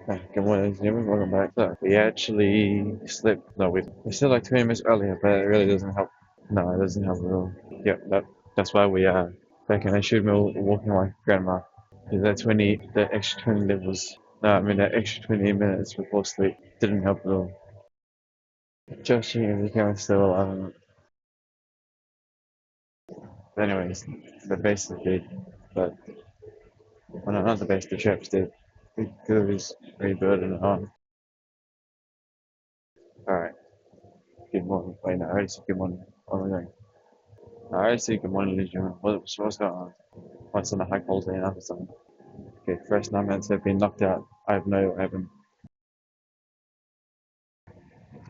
Good morning, ladies and gentlemen. Welcome back. So, we actually slept. No, we slept like 20 minutes earlier, but it really doesn't help. No, it doesn't help at all. Yep, that's why we are back in the shoot mill walking like grandma. Because that extra 20 levels, no, I mean that extra 20 minutes before sleep didn't help at all. Just checking if the camera's still alive. But anyways, the base is dead. But, well, no, not the base, the trap's dead. We could have rebuilding it on. Alright, good morning. Wait, no, I already said good morning. Oh my god. Alright, so good morning, ladies and gentlemen. What's going on? What's on the high holiday and other something? Okay, first 9 minutes have been knocked out. I have no idea what happened.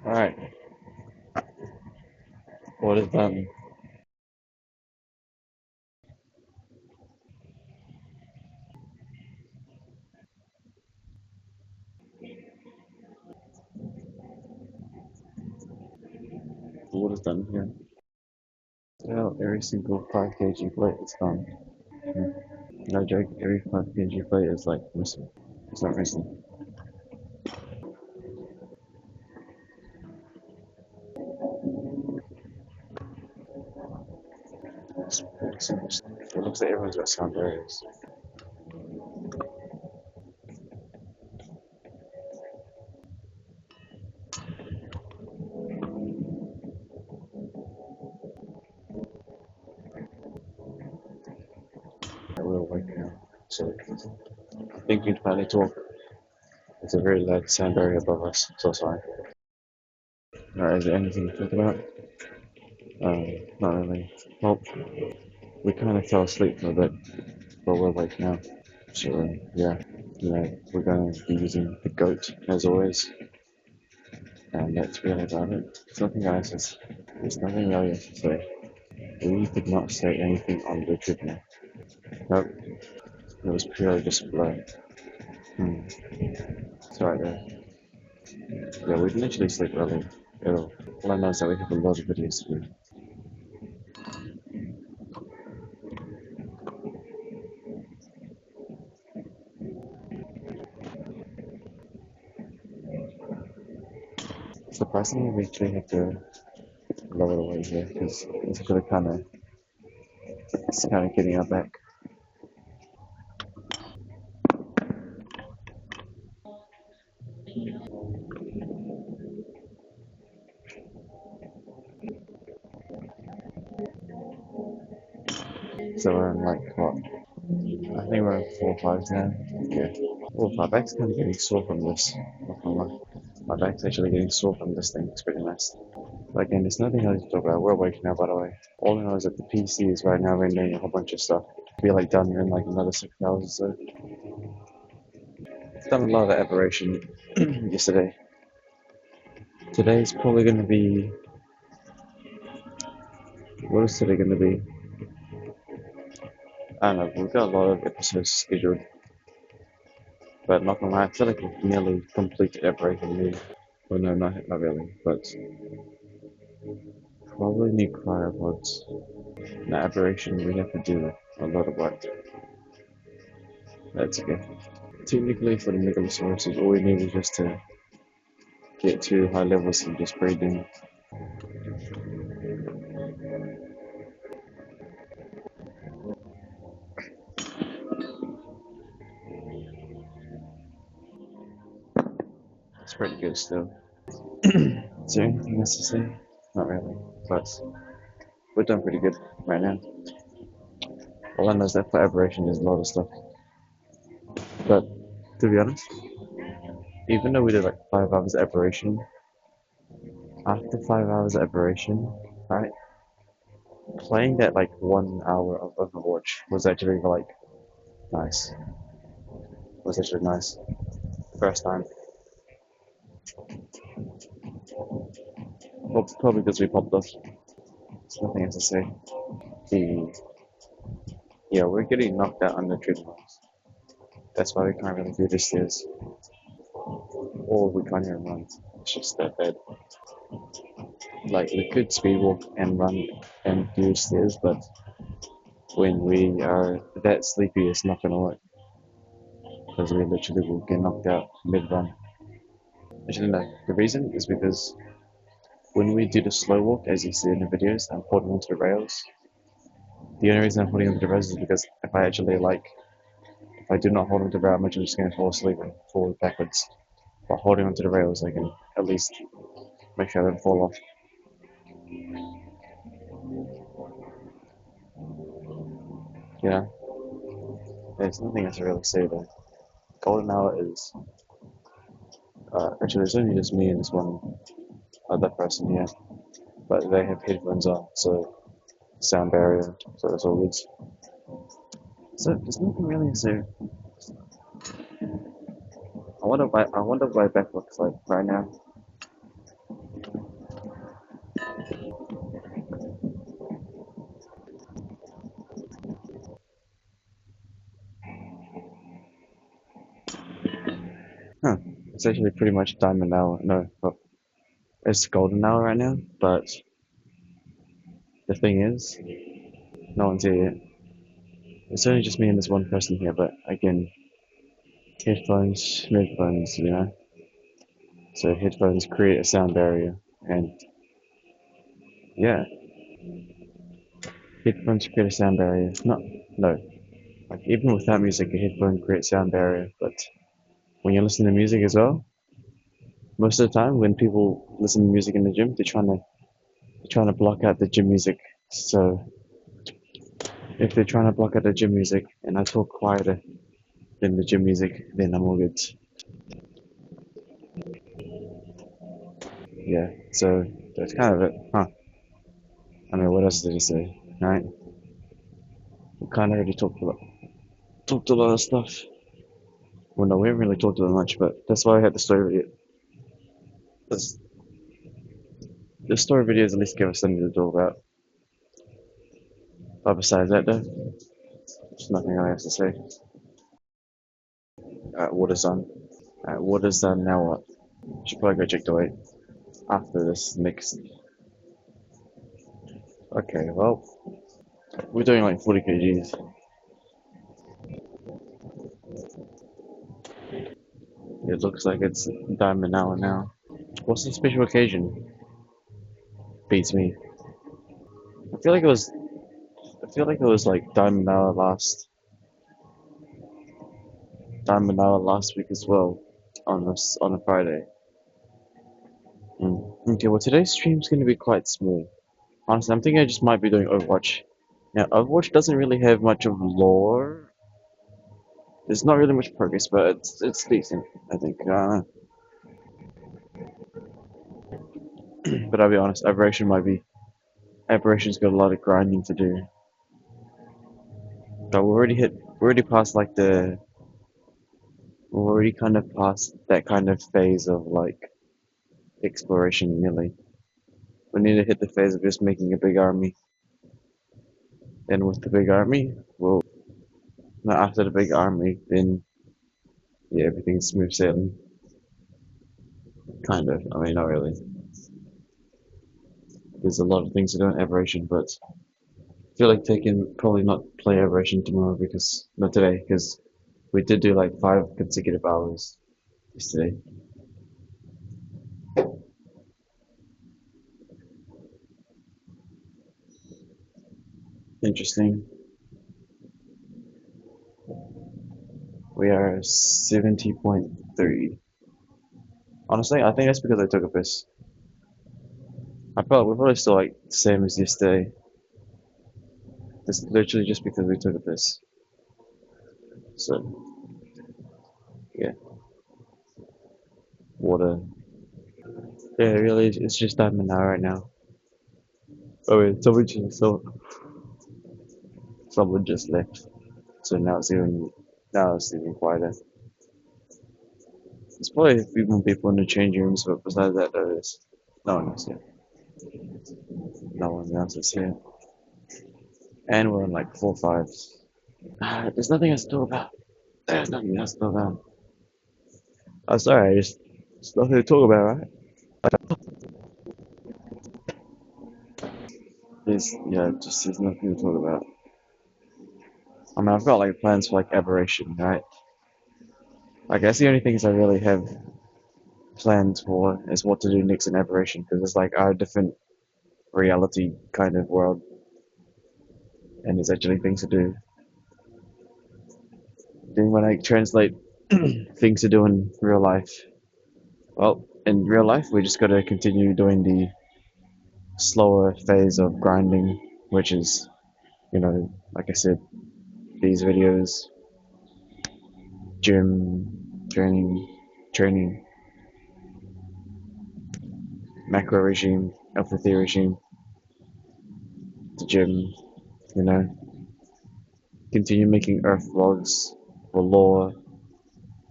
Alright, what is done? What is done here? Well, every single 5 kg plate is gone. Hmm. No joke, every 5 kg plate is like missing. It's not missing. It looks like everyone's got sound barriers. We're awake now. So I think you'd finally talk. It's a very loud sound barrier above us. So sorry. Alright, is there anything to talk about? Not really. Well, we kind of fell asleep for a bit, but we're awake now. So yeah, we're going to be using the goat as always, and that's really about it. There's nothing really else to say. We did not say anything on the tribune. Nope, it was purely just a blur. Hmm. It's right there. Yeah, we didn't actually sleep early at all. All I know is that we have a lot of videos to do. Surprisingly, we actually have to lower the weight here because it's kind of getting our back. So we're in like what? I think we're in 4 5 now. Yeah. Oh, my back's kind of getting sore from this. Not gonna lie. My back's actually getting sore from this thing. It's pretty nice. But again, there's nothing else to talk about. We're awake now, by the way. All I know is that the PC is right now rendering a whole bunch of stuff. Be like done in like another 6 hours or so. It's done a lot of aberration yesterday. Today's probably going to be. What is today going to be? I don't know. We've got a lot of episodes scheduled. But not gonna lie, I feel like we've nearly completed aberration league. Well, no, not really. But probably need cryopods. In aberration, we have to do a lot of work. That's okay. Technically, for the Megalosauruses, all we need is just to get to high levels and just breed them. It's pretty good still. Is there anything else to say? Not really. But we're doing pretty good right now. All I know is that for aberration, there's a lot of stuff. But to be honest, even though we did like 5 hours aberration, after 5 hours aberration, right? Playing that like 1 hour of Overwatch was actually like nice. Was actually nice. First time. Well, probably because we popped off. There's nothing else to say. The Yeah, we're getting knocked out on the treadmills. That's why we can't really do the stairs. Or we can't even run. It's just that bad. Like we could speed walk and run and do stairs, but when we are that sleepy, it's not gonna work. because we literally will get knocked out mid-run. Actually, no. The reason is because when we do the slow walk, as you see in the videos, I'm holding onto the rails. The only reason I'm holding onto the rails is because if I actually if I do not hold onto the rail, I'm actually just going to fall asleep and fall backwards. By holding onto the rails, I can at least make sure I don't fall off. Yeah, there's nothing else to really say there. Golden Hour is actually it's only just me and this one other person here, but they have headphones on, so sound barrier, so it's all good. So there's nothing really to. I wonder why back looks like right now. Huh. It's actually pretty much diamond hour. No, well, it's golden hour right now, but the thing is, no one's here yet. It's only just me and this one person here, but again, headphones, you know. So headphones create a sound barrier, and yeah, headphones create a sound barrier. Not, no, like even without music, a headphone creates sound barrier. But when you listen to music as well, most of the time when people listen to music in the gym, they're trying to block out the gym music. So if they're trying to block out the gym music, and I talk quieter than the gym music, then I'm all good. Yeah. So that's kind of it, huh? I mean, what else did he say? Right? We kind of already talked a lot of stuff. Well, no, we haven't really talked about much, but that's why I had the story video. This, the story videos at least give us something to talk about. But besides that, though, there's nothing I have to say. Water's done. Water's done. Now what? Should probably go check the weight after this next. Okay, well, we're doing like 40 kgs. It looks like it's diamond hour now. What's the special occasion? Beats me. I feel like it was. I feel like it was like Diamond hour last week as well, on a Friday. Okay, well today's stream's gonna be quite small. Honestly, I'm thinking I just might be doing Overwatch. Now, Overwatch doesn't really have much of lore. There's not really much progress, but it's decent, I think. But I'll be honest, Aberration's got a lot of grinding to do. But we're already past like we're already kind of past that kind of phase of like exploration nearly. We need to hit the phase of just making a big army. Then with the big army, no, after the big army, then yeah, everything's smooth sailing. Kind of. I mean, not really. There's a lot of things to do in Aberration, but I feel like taking probably not play Aberration tomorrow because not today because we did do like 5 consecutive hours yesterday. Interesting. We are 70.3. Honestly, I think that's because I took a piss. We're probably still like the same as yesterday. It's literally just because we took a piss. So yeah, water. Yeah, really, it's just diamond now right now. Oh wait, someone just left. So now it's even quieter. There's probably a few more people in the changing rooms, but besides that, there's no one else here. No one else is here. And we're on like 4 5s. There's nothing else to talk about. There's nothing else to talk about. Oh, sorry, there's nothing to talk about, right? There's nothing to talk about. I mean, I've got like plans for like Aberration, right? I guess the only things I really have plans for is what to do next in Aberration, because it's like our different reality kind of world, and there's actually things to do. Then when I translate things to do in real life, well, in real life we just gotta continue doing the slower phase of grinding, which is, like I said, these videos, gym, training, macro regime, alpha theory regime, the gym, you know, continue making Earth vlogs for lore,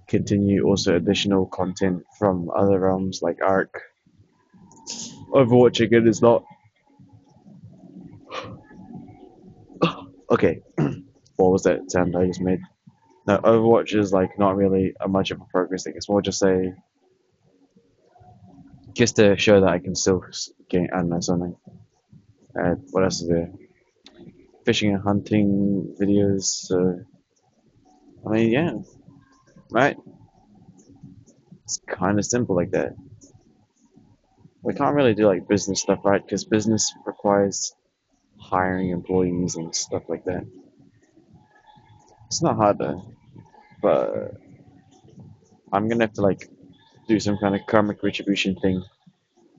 continue also additional content from other realms like Ark. Overwatch again is not okay. What was that sound I just made? No, Overwatch is like not really a much of a progress thing. It's more just to show that I can still get, I don't know, something. What else is there? Fishing and hunting videos. So I mean, yeah, right. It's kind of simple like that. We can't really do like business stuff, right? Because business requires hiring employees and stuff like that. It's not hard though, but I'm gonna have to like do some kind of karmic retribution thing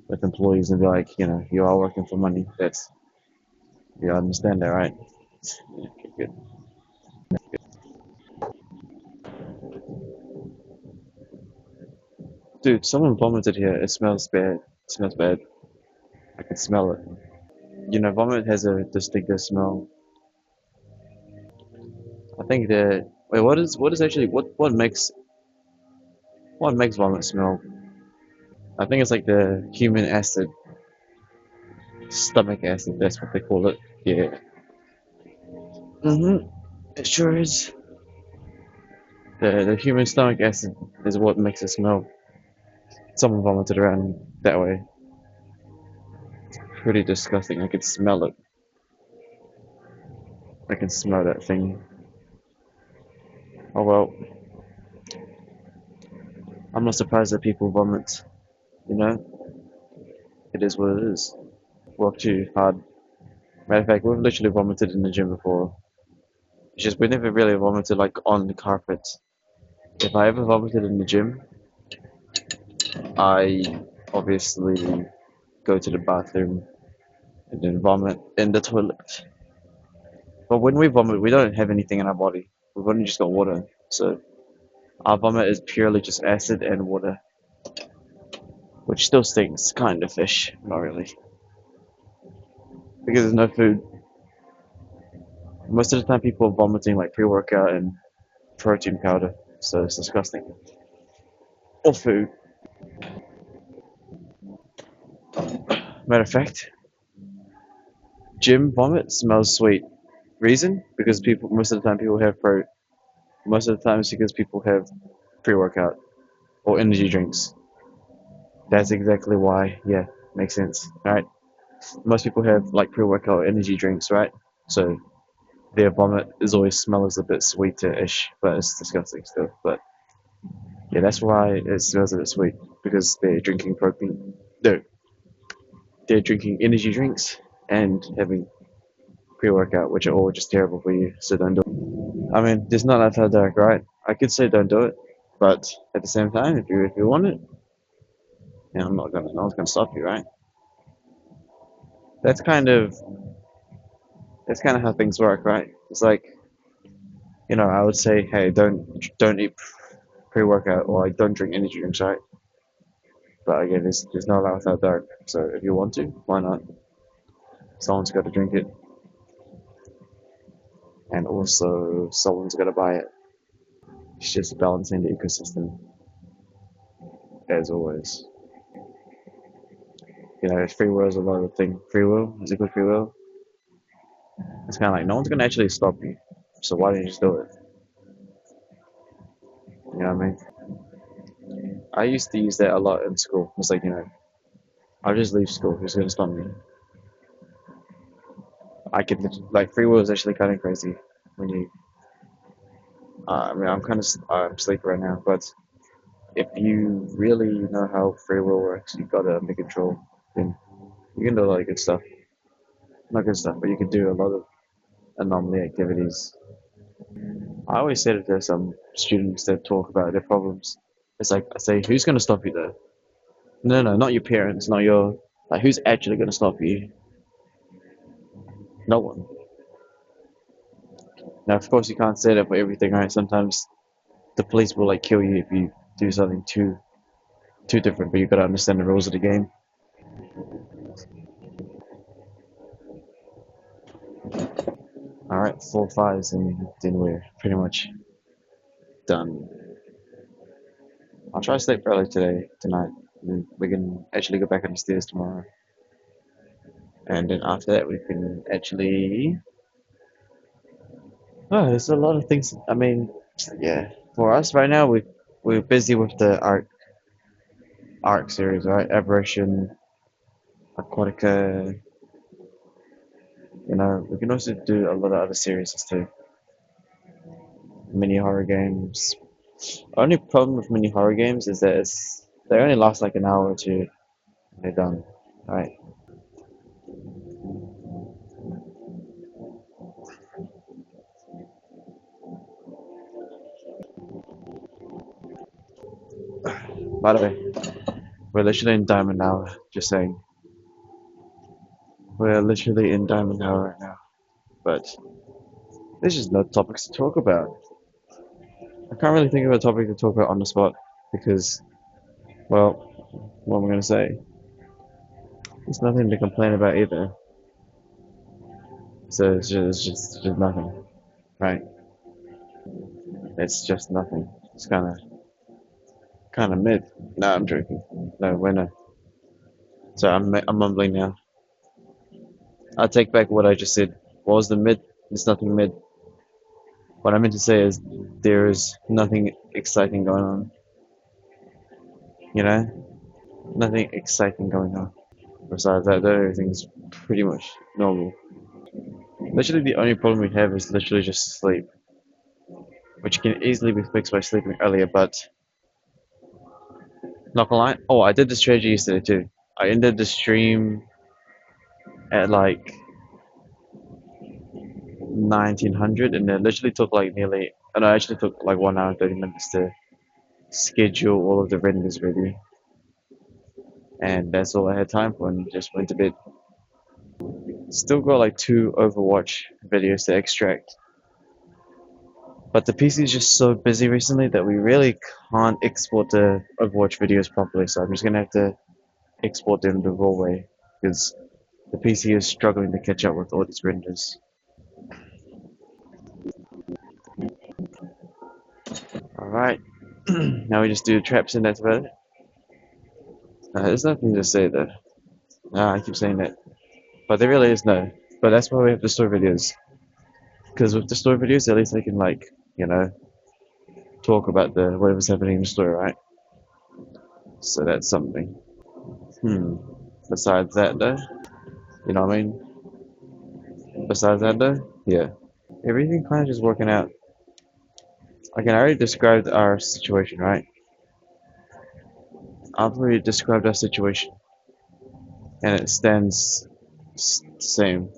with employees and be like, you are working for money. You understand that, right? Yeah, okay, good. Dude, someone vomited here. It smells bad. It smells bad. I can smell it. Vomit has a distinctive smell. I think that wait, what is actually what makes vomit smell? I think it's like the human acid, stomach acid. That's what they call it. Yeah. It sure is. The human stomach acid is what makes it smell. Someone vomited around that way. Pretty disgusting. I could smell it. I can smell that thing. Oh well, I'm not surprised that people vomit. You know, it is what it is. Work too hard. Matter of fact, we've literally vomited in the gym before. It's just we never really vomited like on the carpet. If I ever vomited in the gym, I obviously go to the bathroom and then vomit in the toilet. But when we vomit, we don't have anything in our body. We've only just got water. So our vomit is purely just acid and water, which still stinks, kind of fish, not really, because there's no food. Most of the time, people are vomiting like pre-workout and protein powder, so it's disgusting. Or food. Matter of fact, gym vomit smells sweet. Reason? Because people most of the time people have most of the time it's because people have pre-workout or energy drinks. That's exactly why. Yeah, makes sense. All right. Most people have like pre-workout energy drinks, right? So their vomit is always smells a bit sweeter-ish, but it's disgusting still. But yeah, that's why it smells a bit sweet because they're drinking protein. No, they're drinking energy drinks and having pre-workout, which are all just terrible for you. So don't do it. I mean, there's not that dark, right? I could say don't do it, but at the same time, if you want it, I'm not gonna no one's gonna stop you, right? That's kind of that's kind of how things work, right? It's like I would say, hey, don't eat pre-workout or like don't drink energy drinks, right? But again, there's no light without dark. So if you want to, why not? Someone's got to drink it, and also someone's got to buy it. It's just balancing the ecosystem, as always. Free will is a lot of thing. Free will is equal free will. It's kind of like no one's gonna actually stop you. So why don't you just do it? You know what I mean? I used to use that a lot in school. It's like I'll just leave school. Who's gonna stop me? I could like free will is actually kind of crazy when you. I mean, I'm sleepy right now, but if you really know how free will works, you gotta under control. Then you can do a lot of good stuff. Not good stuff, but you can do a lot of anomaly activities. I always say that there's some students that talk about their problems. It's like I say, who's gonna stop you though? No, no, not your parents, not your like who's actually gonna stop you? No one. Now, of course, you can't say that for everything, right? Sometimes the police will like kill you if you do something too different, but you gotta understand the rules of the game. All right, 4 5s, and then we're pretty much done. I'll try to sleep early tonight. And we can actually go back on the stairs tomorrow, and then after that we can actually. Oh, there's a lot of things. I mean, yeah. For us right now, we're busy with the arc series, right? Aberration, Aquatica. We can also do a lot of other series too. Mini horror games. Only problem with mini horror games is that they only last like an hour or two and they're done. Right. By the way, we're literally in Diamond now. Just saying. We're literally in Diamond now right now. But there's just no topics to talk about. I can't really think of a topic to talk about on the spot because, well, what am I going to say? There's nothing to complain about either. So it's just nothing, right? It's just nothing. It's kind of mid. No, I'm joking. No, we're not. So I'm mumbling now. I'll take back what I just said. What was the mid? There's nothing mid. What I meant to say is there's nothing exciting going on. You know, nothing exciting going on. Besides that, though, everything's pretty much normal. Literally, the only problem we have is literally just sleep, which can easily be fixed by sleeping earlier. But not gonna lie. Oh, I did the strategy yesterday too. I ended the stream at like 1900, and it literally took like nearly. And I actually took like 1 hour and 30 minutes to schedule all of the renders ready, and that's all I had time for, and just went to bed. Still got like 2 Overwatch videos to extract, but the PC is just so busy recently that we really can't export the Overwatch videos properly. So I'm just gonna have to export them the raw way because the PC is struggling to catch up with all these renders. All right, now we just do the traps, and that's about it. There's nothing to say there. I keep saying that, but there really is no. But that's why we have the story videos. Because with the story videos, at least I can like, you know, talk about the whatever's happening in the story, right? So that's something. Hmm. Besides that, though, you know what I mean? Besides that, though, yeah, everything kind of just working out. I can already describe our situation, right? I've already described our situation, and it stands same.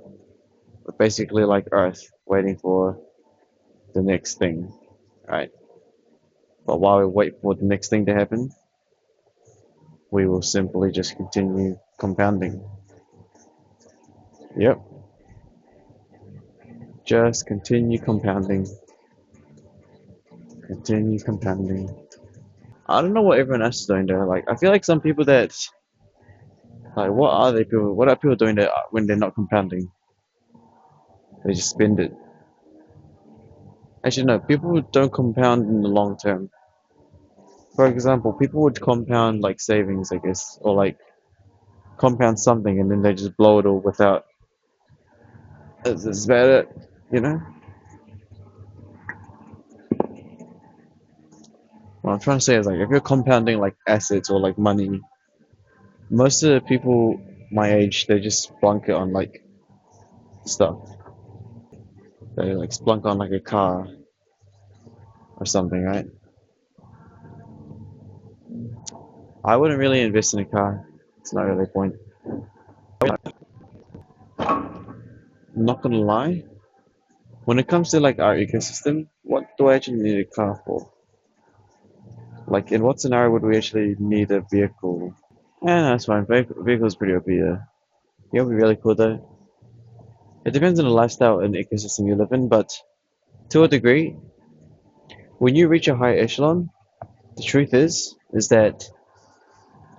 We're basically like Earth, waiting for the next thing, right? But while we wait for the next thing to happen, we will simply just continue compounding. Yep, just continue compounding. Continue compounding. I don't know what everyone else is doing there. Like, I feel like some people that, like, what are they people? What are people doing that when they're not compounding? They just spend it. Actually, no, people don't compound in the long term. For example, people would compound like savings, I guess, or like compound something and then they just blow it all without. That's about it, you know? What I'm trying to say is like if you're compounding like assets or like money, most of the people my age they just splunk it on like stuff. They like splunk on like a car or something, right? I wouldn't really invest in a car. It's not really a point. I'm not gonna lie. When it comes to like our ecosystem, what do I actually need a car for? Like, in what scenario would we actually need a vehicle? Yeah, no, that's fine. Vehicle's pretty OP, yeah. Yeah, it'll be really cool though. It depends on the lifestyle and ecosystem you live in, but to a degree, when you reach a high echelon, the truth is that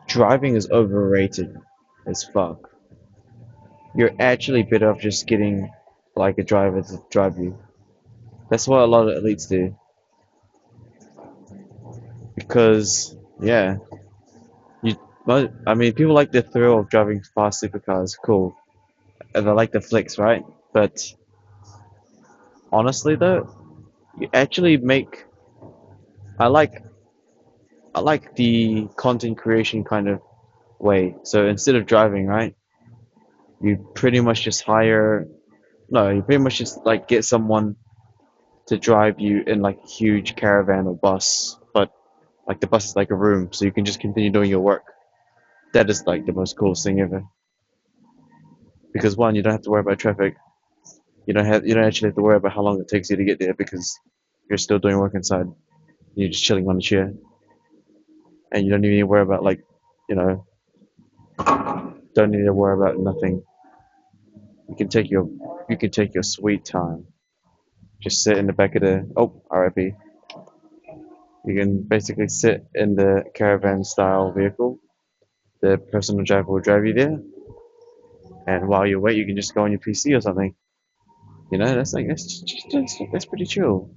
driving is overrated as fuck. You're actually better off just getting like a driver to drive you. That's what a lot of elites do. Because yeah, you. I mean, people like the thrill of driving fast supercars. Cool, and they like the flicks, right? But honestly, though, you actually make. I like. I like the content creation kind of way. So instead of driving, right, you pretty much just hire. No, you pretty much just like get someone to drive you in like a huge caravan or bus, but like the bus is like a room, so you can just continue doing your work. That is like the most coolest thing ever. Because one, you don't have to worry about traffic. You don't actually have to worry about how long it takes you to get there because you're still doing work inside. You're just chilling on the chair, and you don't even need to worry about like, you know, don't need to worry about nothing. You can take your you can take your sweet time. Just sit in the back of the RIP. You can basically sit in the caravan style vehicle. The personal driver will drive you there, and while you wait, you can just go on your PC or something. You know, that's pretty chill.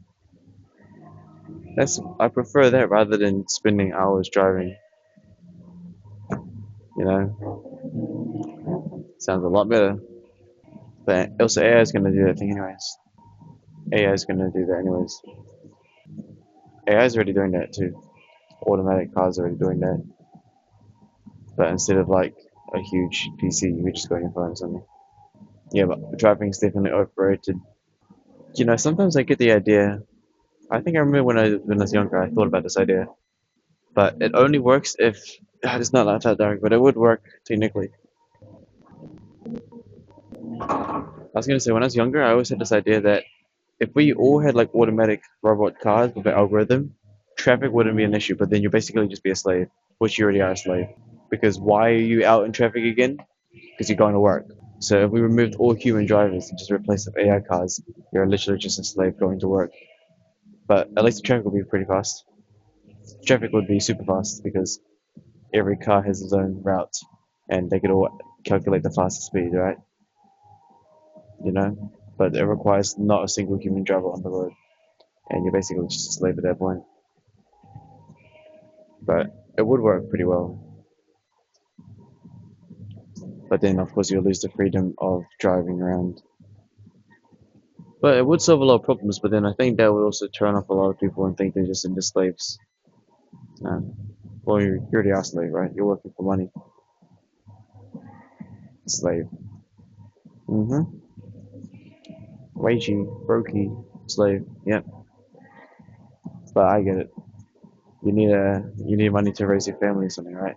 I prefer that rather than spending hours driving. You know, sounds a lot better. But also, AI is gonna do that thing anyways. AI is gonna do that anyways. AI is already doing that too. Automatic cars are already doing that. But instead of like a huge PC, you just go on your phone or something. Yeah, but driving is definitely overrated. You know, sometimes I get the idea. I think I remember when I was younger, I thought about this idea, but it only works if it's not that dark, but it would work technically. I was gonna say when I was younger, I always had this idea that if we all had like automatic robot cars with an algorithm, traffic wouldn't be an issue. But then you basically just be a slave, which you already are a slave. Because why are you out in traffic again? Because you're going to work. So if we removed all human drivers and just replaced with AI cars, you're literally just a slave going to work. But at least the traffic would be pretty fast. Traffic would be super fast because every car has its own route, and they could all calculate the fastest speed, right? You know, but it requires not a single human driver on the road, and you're basically just a slave at that point. But it would work pretty well. But then, of course, you'll lose the freedom of driving around. But it would solve a lot of problems. But then I think that would also turn off a lot of people and think they're just into slaves. Well, you're already a slave, right? You're working for money. Slave. Mm-hmm. Wagey, brokey, slave. Yep. But I get it. You need money to raise your family or something, right?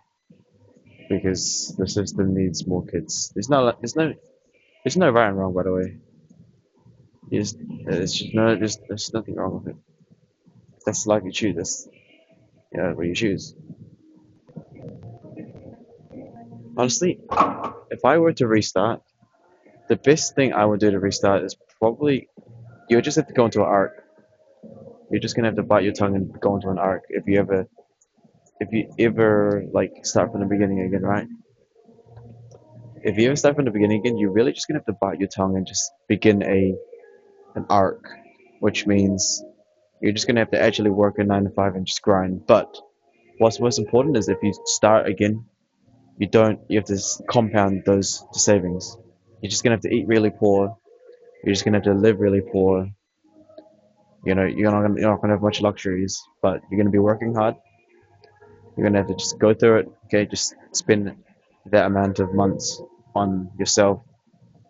Because the system needs more kids. There's no right and wrong, by the way. You just, it's just no, there's nothing wrong with it. That's the life you choose. That's what you choose. Honestly, if I were to restart, the best thing I would do to restart is probably you would just have to go into an arc. You're just gonna have to bite your tongue and go into an arc if you ever like start from the beginning again, right? If you ever start from the beginning again, you're really just gonna have to bite your tongue and just begin a an arc, which means you're just gonna have to actually work a 9 to 5 and just grind. But what's most important is if you start again, you have to compound those savings. You're just gonna have to eat really poor. You're just gonna have to live really poor. You know, you're not gonna have much luxuries, but you're gonna be working hard. You're gonna have to just go through it. Okay, just spend that amount of months on yourself.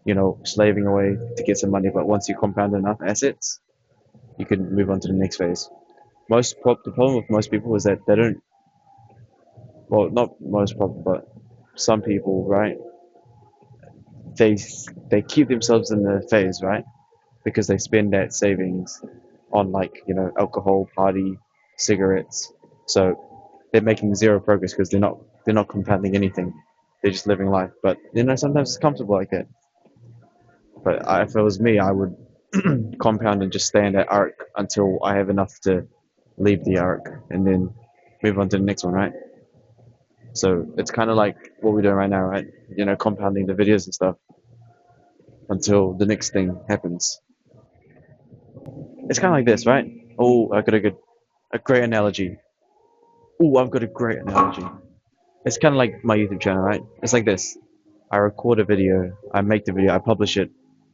You know, slaving away to get some money. But once you compound enough assets, you can move on to the next phase. The problem with most people is that they don't. Well, not most problem, but some people, right? They they keep themselves in the phase, right? Because they spend that savings on like alcohol, party, cigarettes. So they're making zero progress because they're not compounding anything. They're just living life. But sometimes it's comfortable like that. But if it was me, I would compound and just stay in that arc until I have enough to leave the arc and then move on to the next one, right? So it's kind of like what we're doing right now, right? Compounding the videos and stuff until the next thing happens. It's kind of like this, right? Oh, I got a great analogy. Oh, I've got a great analogy. It's kind of like my YouTube channel, right? It's like this. I record a video, I make the video, I publish it,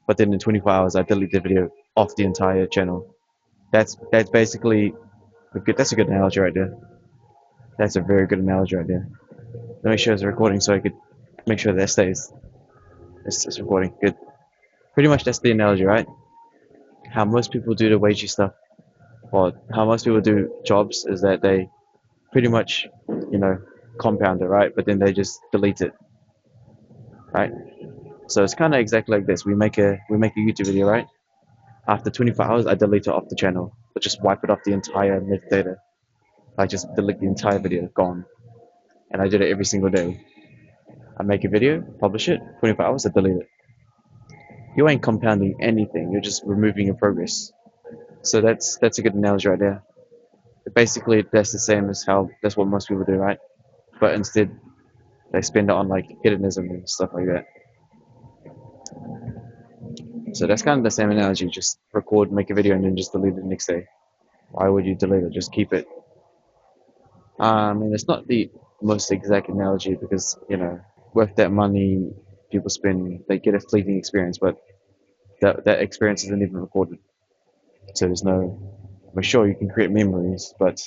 but then in 24 hours I delete the video off the entire channel. That's basically that's a good analogy right there. That's a very good analogy right there. Let me show it's recording so I could make sure that stays. It's recording. Good. Pretty much that's the analogy, right? How most people do the wagey stuff, or how most people do jobs, is that they pretty much, you know, compound it, right? But then they just delete it, right? So it's kind of exactly like this. We make a YouTube video, right? After 24 hours, I delete it off the channel, but just wipe it off the entire metadata. I just delete the entire video, gone. And I did it every single day. I make a video, publish it, 24 hours, I delete it. You ain't compounding anything. You're just removing your progress. So that's a good analogy right there. Basically, that's the same as how that's what most people do, right? But instead, they spend it on like hedonism and stuff like that. So that's kind of the same analogy. Just record, make a video, and then just delete it the next day. Why would you delete it? Just keep it. I mean, it's not the most exact analogy because with that money people spend, they get a fleeting experience, but that experience isn't even recorded. So there's no. I'm sure you can create memories, but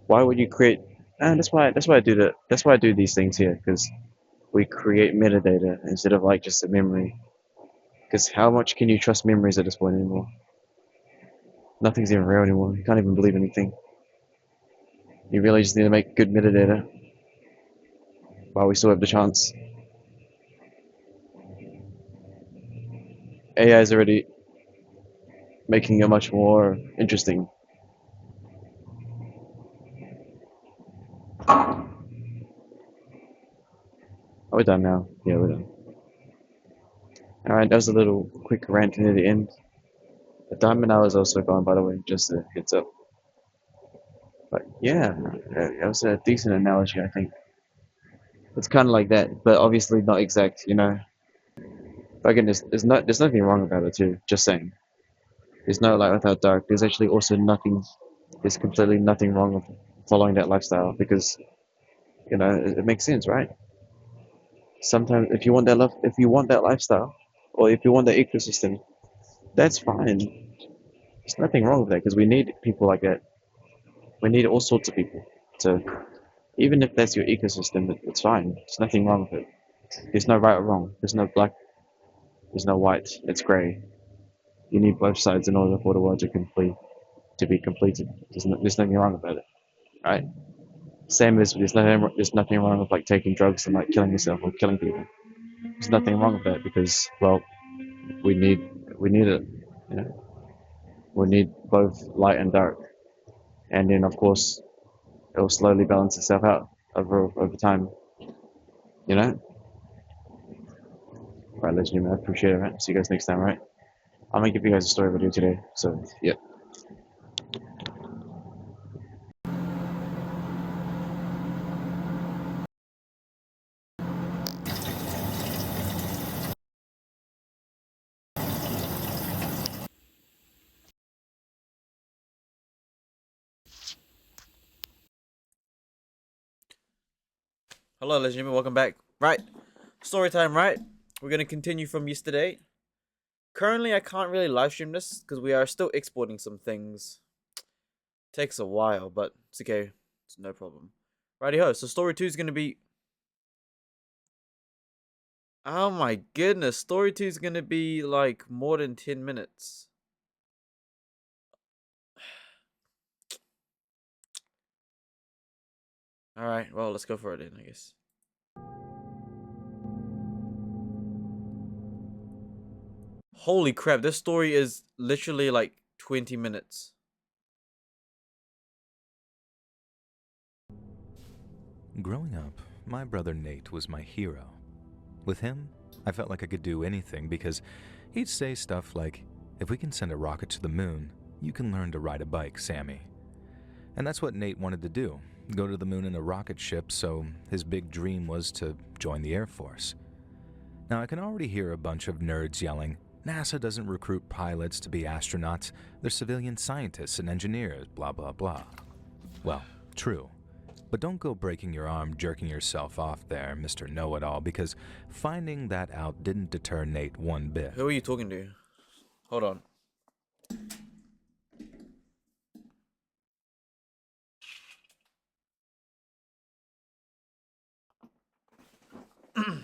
why would you create? And that's why I do these things here because we create metadata instead of like just a memory. Because how much can you trust memories at this point anymore? Nothing's even real anymore. You can't even believe anything. You really just need to make good metadata while we still have the chance. AI is already making it much more interesting. Oh, we're done now. Yeah, we're done. Alright, that was a little quick rant near the end. The diamond hour is also gone, by the way, just a heads up. But yeah, that was a decent analogy, I think. It's kind of like that, but obviously not exact. But again, there's nothing wrong about it too. Just saying, there's no light without dark. There's actually also nothing. There's completely nothing wrong with following that lifestyle because it makes sense, right? Sometimes if you want that lifestyle, or if you want that ecosystem, that's fine. There's nothing wrong with that because we need people like that. We need all sorts of people to, even if that's your ecosystem, it's fine. There's nothing wrong with it. There's no right or wrong. There's no black. There's no white. It's grey. You need both sides in order for the world to be completed. There's nothing wrong about it, right? Same as there's nothing wrong with like taking drugs and like killing yourself or killing people. There's nothing wrong with that because well, we need we need it. You know, we need both light and dark, and then of course it will slowly balance itself out over time. You know. Right, ladies and gentlemen, I appreciate it. Right? See you guys next time. Right. I'm gonna give you guys a story video today. So yeah. Hello, ladies and gentlemen, welcome back. Right, story time, right? We're going to continue from yesterday. Currently, I can't really live stream this because we are still exporting some things. Takes a while, but it's okay. It's no problem. Righty ho, so story 2 is going to be... Oh my goodness, story 2 is going to be like more than 10 minutes. Alright, well, let's go for it then, I guess. Holy crap, this story is literally like 20 minutes. Growing up, my brother Nate was my hero. With him, I felt like I could do anything because he'd say stuff like, "If we can send a rocket to the moon, you can learn to ride a bike, Sammy." And that's what Nate wanted to do, go to the moon in a rocket ship, so his big dream was to join the Air Force. Now, I can already hear a bunch of nerds yelling, "NASA doesn't recruit pilots to be astronauts, they're civilian scientists and engineers, blah blah blah." Well, true. But don't go breaking your arm jerking yourself off there, Mr. Know-It-All, because finding that out didn't deter Nate one bit. Who are you talking to? Hold on.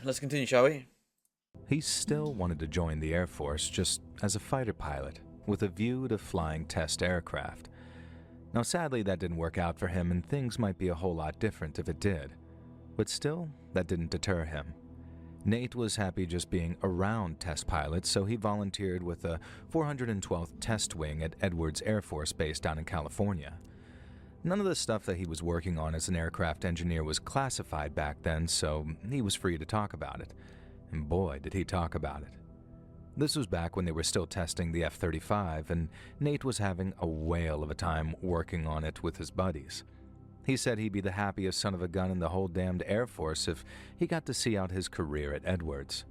Let's continue, shall we? He still wanted to join the Air Force just as a fighter pilot, with a view to flying test aircraft. Now, sadly, that didn't work out for him, and things might be a whole lot different if it did. But still, that didn't deter him. Nate was happy just being around test pilots, so he volunteered with the 412th Test Wing at Edwards Air Force Base down in California. None of the stuff that he was working on as an aircraft engineer was classified back then, so he was free to talk about it. And boy, did he talk about it. This was back when they were still testing the F-35, and Nate was having a whale of a time working on it with his buddies. He said he'd be the happiest son of a gun in the whole damned Air Force if he got to see out his career at Edwards.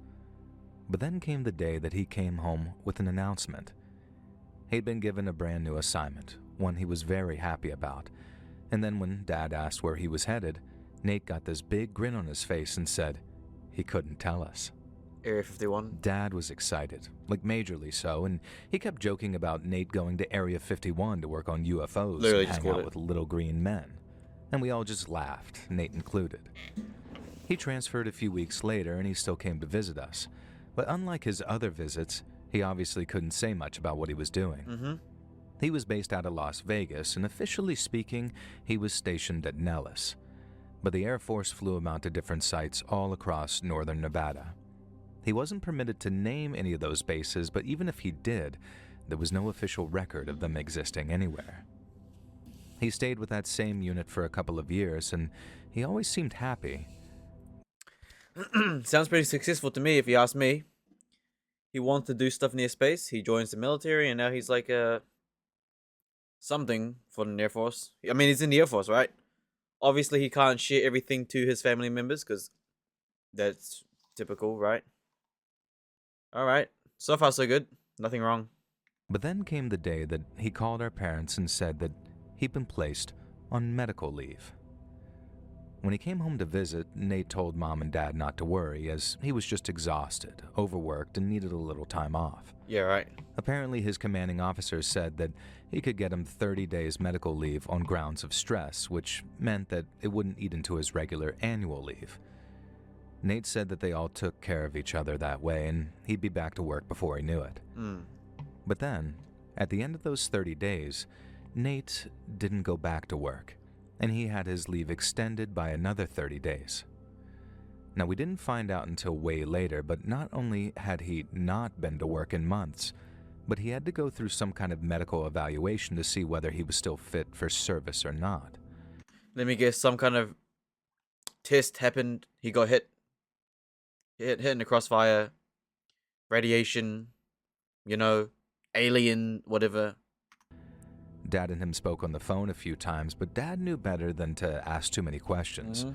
But then came the day that he came home with an announcement. He'd been given a brand new assignment, one he was very happy about, and then when Dad asked where he was headed, Nate got this big grin on his face and said he couldn't tell us. Area 51. Dad was excited, like majorly so, and he kept joking about Nate going to Area 51 to work on UFOs Literally and just hang called out it. with little green men. And we all just laughed, Nate included. He transferred a few weeks later and he still came to visit us. But unlike his other visits, he obviously couldn't say much about what he was doing. He was based out of Las Vegas, and officially speaking, he was stationed at Nellis. But the Air Force flew him out to different sites all across northern Nevada. He wasn't permitted to name any of those bases, but even if he did, there was no official record of them existing anywhere. He stayed with that same unit for a couple of years, and he always seemed happy. Sounds pretty successful to me, if you ask me. He wants to do stuff near space. He joins the military, and now he's like something for the Air Force. I mean, he's in the Air Force, right? Obviously, he can't share everything to his family members because that's typical, right? All right. So far, so good. Nothing wrong. But then came the day that he called our parents and said that he'd been placed on medical leave. When he came home to visit, Nate told Mom and Dad not to worry, as he was just exhausted, overworked, and needed a little time off. Yeah, right. Apparently, his commanding officer said that he could get him 30 days medical leave on grounds of stress, which meant that it wouldn't eat into his regular annual leave. Nate said that they all took care of each other that way, and he'd be back to work before he knew it. But then, at the end of those 30 days, Nate didn't go back to work, and he had his leave extended by another 30 days. Now, we didn't find out until way later, but not only had he not been to work in months, but he had to go through some kind of medical evaluation to see whether he was still fit for service or not. Let me guess, some kind of test happened. He got hit in the crossfire, radiation, alien, whatever. Dad and him spoke on the phone a few times, but Dad knew better than to ask too many questions.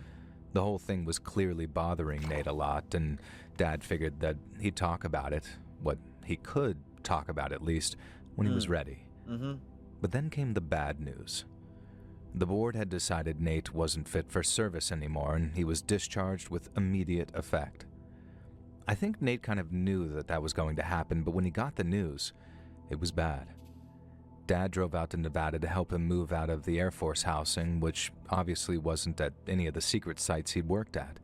The whole thing was clearly bothering Nate a lot, and Dad figured that he'd talk about it, what he could talk about at least, when he was ready. But then came the bad news. The board had decided Nate wasn't fit for service anymore, and he was discharged with immediate effect. I think Nate kind of knew that that was going to happen, but when he got the news, it was bad. Dad drove out to Nevada to help him move out of the Air Force housing, which obviously wasn't at any of the secret sites he'd worked at.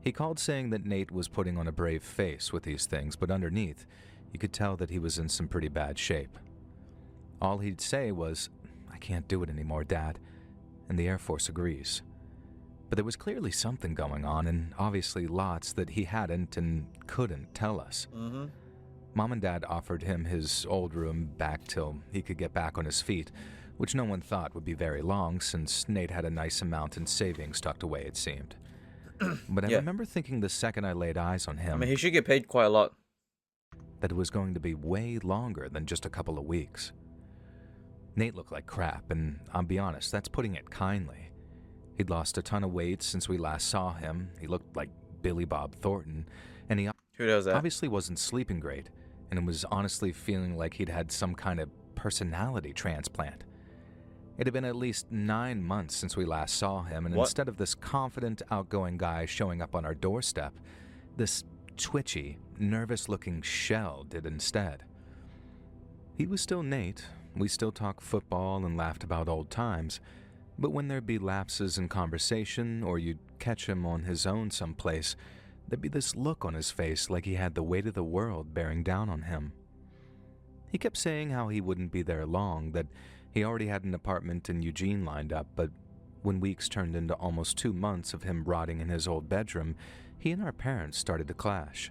He called saying that Nate was putting on a brave face with these things, but underneath, you could tell that he was in some pretty bad shape. All he'd say was, "I can't do it anymore, Dad," and the Air Force agrees. But there was clearly something going on, and obviously lots that he hadn't and couldn't tell us. Mm-hmm. Mom and Dad offered him his old room back till he could get back on his feet, which no one thought would be very long since Nate had a nice amount in savings tucked away, it seemed. But I Yeah. remember thinking the second I laid eyes on I him mean, he should get paid quite a lot. that it was going to be way longer than just a couple of weeks. Nate looked like crap, and I'll be honest, that's putting it kindly. He'd lost a ton of weight since we last saw him. He looked like Billy Bob Thornton, and he Who does that? obviously wasn't sleeping great, and was honestly feeling like he'd had some kind of personality transplant. It had been at least 9 months since we last saw him, and What? instead of this confident, outgoing guy showing up on our doorstep, this twitchy, nervous-looking shell did instead. He was still Nate. We still talked football and laughed about old times, but when there'd be lapses in conversation or you'd catch him on his own someplace, there'd be this look on his face like he had the weight of the world bearing down on him. He kept saying how he wouldn't be there long, that he already had an apartment in Eugene lined up, but when weeks turned into almost 2 months of him rotting in his old bedroom, he and our parents started to clash.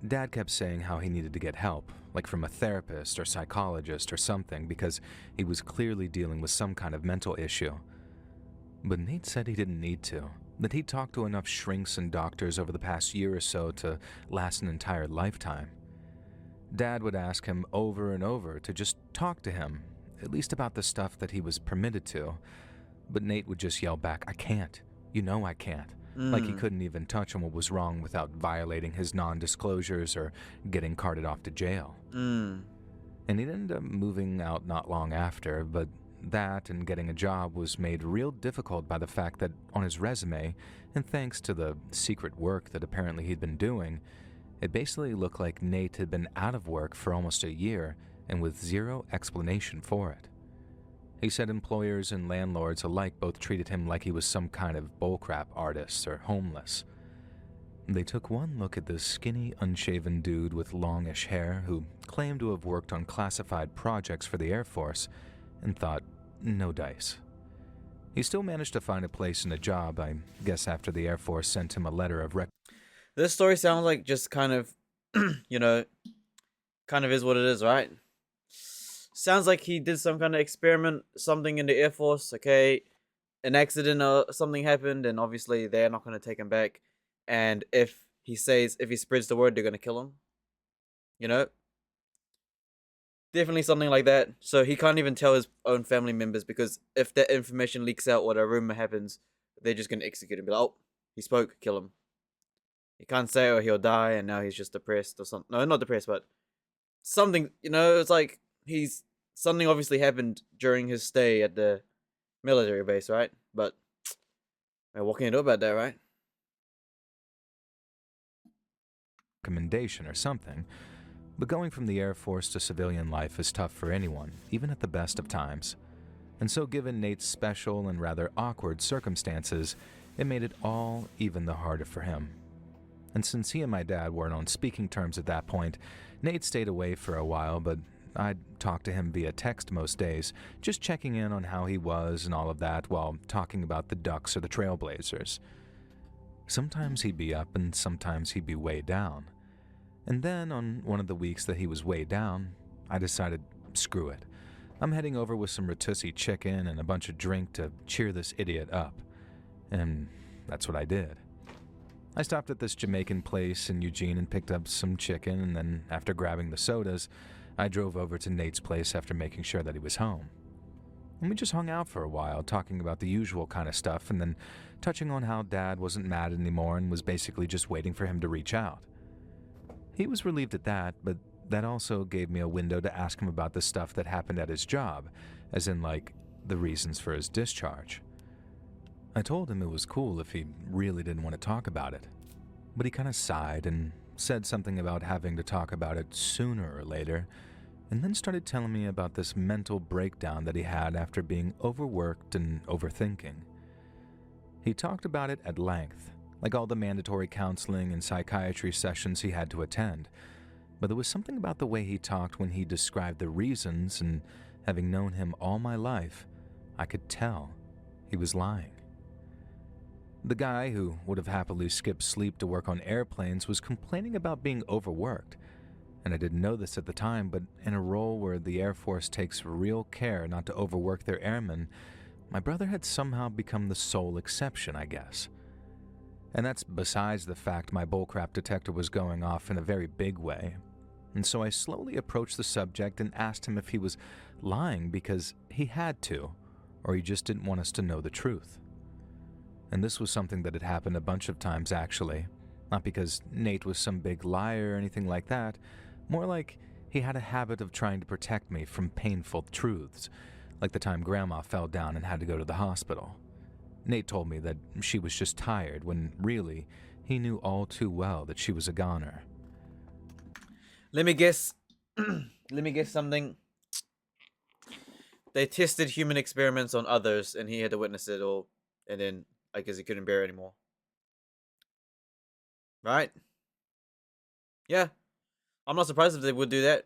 Dad kept saying how he needed to get help, like from a therapist or psychologist or something, because he was clearly dealing with some kind of mental issue. But Nate said he didn't need to, that he'd talked to enough shrinks and doctors over the past year or so to last an entire lifetime. Dad would ask him over and over to just talk to him, at least about the stuff that he was permitted to, but Nate would just yell back, "I can't. You know I can't." Like he couldn't even touch on what was wrong without violating his non-disclosures or getting carted off to jail. And he'd ended up moving out not long after, but that and getting a job was made real difficult by the fact that on his resume, and thanks to the secret work that apparently he'd been doing, it basically looked like Nate had been out of work for almost a year and with zero explanation for it. He said employers and landlords alike both treated him like he was some kind of bullcrap artist or homeless. They took one look at this skinny, unshaven dude with longish hair who claimed to have worked on classified projects for the Air Force and thought, no dice. He still managed to find a place and a job, I guess after the Air Force sent him a letter of This story sounds like just kind of, kind of is what it is, right? Sounds like he did some kind of experiment, something in the Air Force, okay? An accident or something happened, and obviously they're not going to take him back. And if he spreads the word, they're going to kill him. You know? Definitely something like that. So he can't even tell his own family members, because if that information leaks out or a rumor happens, they're just going to execute him. Be like, oh, he spoke, kill him. He can't say or he'll die, and now he's just depressed or something. No, not depressed, but something, it's like something obviously happened during his stay at the military base, right? But what can you do about that, right? recommendation or something, but going from the Air Force to civilian life is tough for anyone, even at the best of times. And so given Nate's special and rather awkward circumstances, it made it all even the harder for him. And since he and my dad weren't on speaking terms at that point, Nate stayed away for a while, but I'd talk to him via text most days, just checking in on how he was and all of that while talking about the Ducks or the Trailblazers. Sometimes he'd be up and sometimes he'd be way down. And then on one of the weeks that he was way down, I decided, screw it. I'm heading over with some rotisserie chicken and a bunch of drink to cheer this idiot up. And that's what I did. I stopped at this Jamaican place in Eugene and picked up some chicken, and then after grabbing the sodas, I drove over to Nate's place after making sure that he was home. And we just hung out for a while, talking about the usual kind of stuff, and then touching on how Dad wasn't mad anymore and was basically just waiting for him to reach out. He was relieved at that, but that also gave me a window to ask him about the stuff that happened at his job, as in, like, the reasons for his discharge. I told him it was cool if he really didn't want to talk about it, but he kind of sighed and said something about having to talk about it sooner or later, and then started telling me about this mental breakdown that he had after being overworked and overthinking. He talked about it at length, like all the mandatory counseling and psychiatry sessions he had to attend, but there was something about the way he talked when he described the reasons, and having known him all my life, I could tell he was lying. The guy, who would have happily skipped sleep to work on airplanes, was complaining about being overworked. And I didn't know this at the time, but in a role where the Air Force takes real care not to overwork their airmen, my brother had somehow become the sole exception, I guess. And that's besides the fact my bullcrap detector was going off in a very big way. And so I slowly approached the subject and asked him if he was lying because he had to, or he just didn't want us to know the truth. And this was something that had happened a bunch of times, actually. Not because Nate was some big liar or anything like that, more like he had a habit of trying to protect me from painful truths, like the time Grandma fell down and had to go to the hospital. Nate told me that she was just tired, when really, he knew all too well that she was a goner. Let me guess. Let me guess something. They tested human experiments on others, and he had to witness it all, and then I guess he couldn't bear it anymore. Right? Yeah. I'm not surprised if they would do that.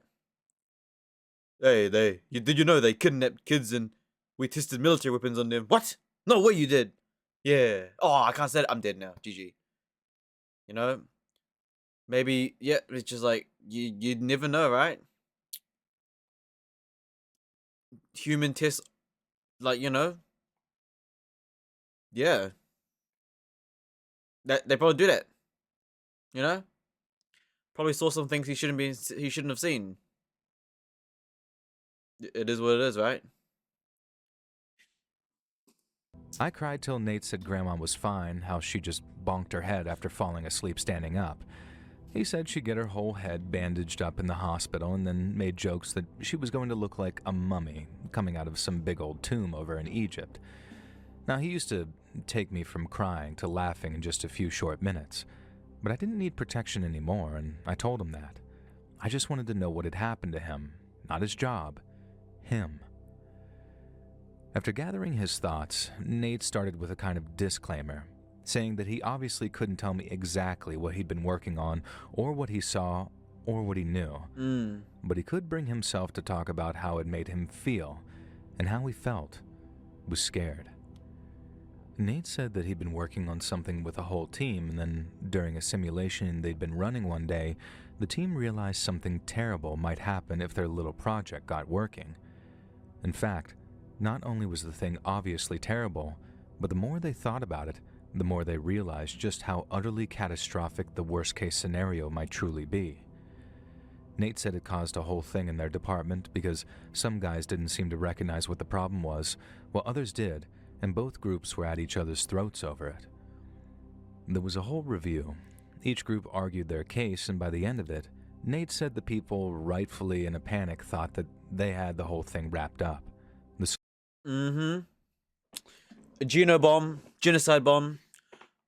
Hey, did you know they kidnapped kids and we tested military weapons on them? What? No way you did. Yeah. Oh, I can't say it. I'm dead now. GG. You know? Maybe, yeah, it's just like, you'd never know, right? Human tests, like, you know? Yeah. They probably do that. You know? Probably saw some things he shouldn't have seen. It is what it is, right? I cried till Nate said Grandma was fine, how she just bonked her head after falling asleep standing up. He said she'd get her whole head bandaged up in the hospital, and then made jokes that she was going to look like a mummy coming out of some big old tomb over in Egypt. Now, he used to take me from crying to laughing in just a few short minutes, but I didn't need protection anymore, and I told him that. I just wanted to know what had happened to him, not his job, him. After gathering his thoughts, Nate started with a kind of disclaimer, saying that he obviously couldn't tell me exactly what he'd been working on, or what he saw, or what he knew. But he could bring himself to talk about how it made him feel, and how he felt, was scared. Nate said that he'd been working on something with a whole team, and then during a simulation they'd been running one day, the team realized something terrible might happen if their little project got working. In fact, not only was the thing obviously terrible, but the more they thought about it, the more they realized just how utterly catastrophic the worst-case scenario might truly be. Nate said it caused a whole thing in their department because some guys didn't seem to recognize what the problem was, while others did, and both groups were at each other's throats over it. There was a whole review. Each group argued their case, and by the end of it, Nate said the people, rightfully in a panic, thought that they had the whole thing wrapped up. A genobomb, genocide bomb.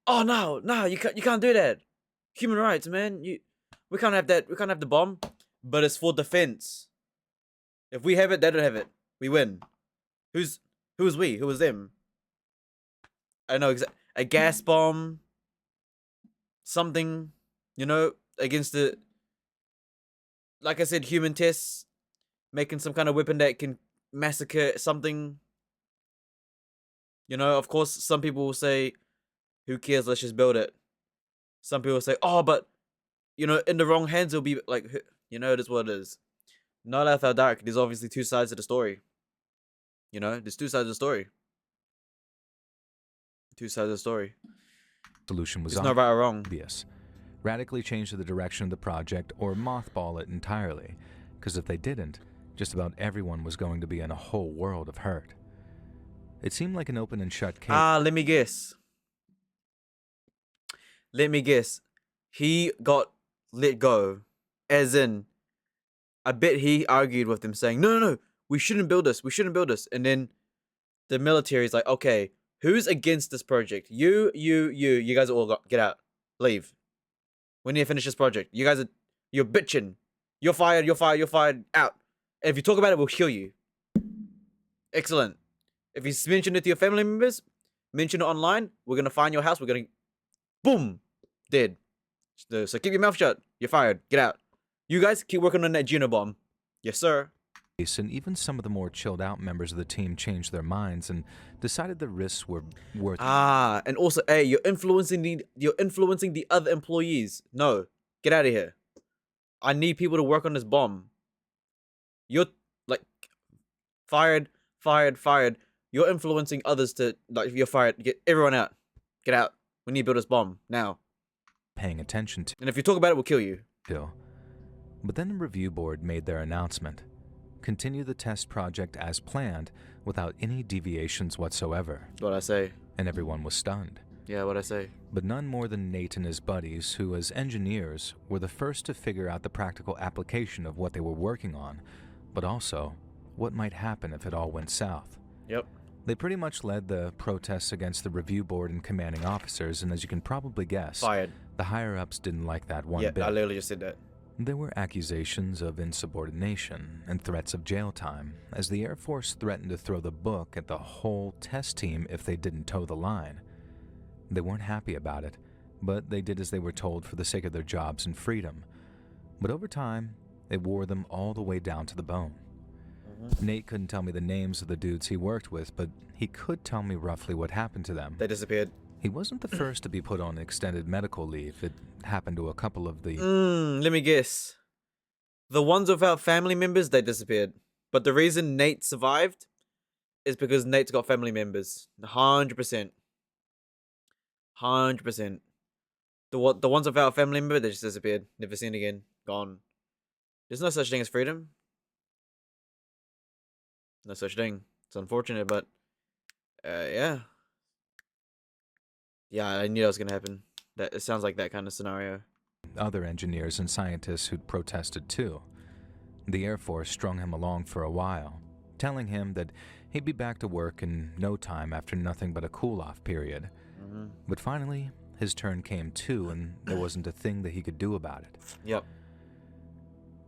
Oh no, you can't do that. Human rights, man. We can't have that. We can't have the bomb, but it's for defense. If we have it, they don't have it. We win. Who's we? Who was them? I know exactly. A gas bomb. Something, you know, against the. Like I said, human tests, making some kind of weapon that can massacre something. You know, of course, some people will say, who cares, let's just build it. Some people say, oh, but, you know, in the wrong hands, it'll be like, you know, it is what it is. No Life After Dark, there's obviously two sides to the story. You know, there's two sides of the story. Two sides of the story. Solution was it's not right or wrong. Obvious. Radically change the direction of the project or mothball it entirely, because if they didn't, just about everyone was going to be in a whole world of hurt. It seemed like an open and shut case. Let me guess. He got let go. As in, I bet he argued with them saying, no, we shouldn't build this. And then the military is like, okay, who's against this project? You guys are all get out. Leave. We need to finish this project. You're bitching. You're fired, out. And if you talk about it, we'll kill you. Excellent. If you mention it to your family members, mention it online, we're going to find your house, we're going to... Boom! Dead. So keep your mouth shut. You're fired. Get out. You guys keep working on that genobomb. Yes, sir. and even some of the more chilled out members of the team changed their minds and decided the risks were worth it. And also, hey, you're influencing the other employees. No, get out of here. I need people to work on this bomb. You're like fired. You're influencing others to like you're fired. Get everyone out. Get out. We need to build this bomb now. Paying attention And if you talk about it, we'll kill you. to. But then the review board made their announcement. Continue the test project as planned without any deviations whatsoever. What I say? And everyone was stunned. Yeah, what I say? But none more than Nate and his buddies, who as engineers were the first to figure out the practical application of what they were working on, but also what might happen if it all went south. Yep. They pretty much led the protests against the review board and commanding officers, and as you can probably guess, Fired. the higher-ups didn't like that one Yeah, bit. I literally just said that. There were accusations of insubordination and threats of jail time, as the Air Force threatened to throw the book at the whole test team if they didn't toe the line. They weren't happy about it, but they did as they were told for the sake of their jobs and freedom. But over time, it wore them all the way down to the bone. Nate couldn't tell me the names of the dudes he worked with, but he could tell me roughly what happened to them. They disappeared. He wasn't the first to be put on extended medical leave. It happened to a couple of the... Let me guess. The ones without family members, they disappeared. But the reason Nate survived is because Nate's got family members. 100%. 100%. The ones without a family member, they just disappeared. Never seen again. Gone. There's no such thing as freedom. No such thing. It's unfortunate, but... yeah. Yeah, I knew that was gonna happen. It sounds like that kind of scenario. Other engineers and scientists who'd protested too. The Air Force strung him along for a while, telling him that he'd be back to work in no time after nothing but a cool-off period. But finally, his turn came too, and there wasn't a thing that he could do about it. Yep.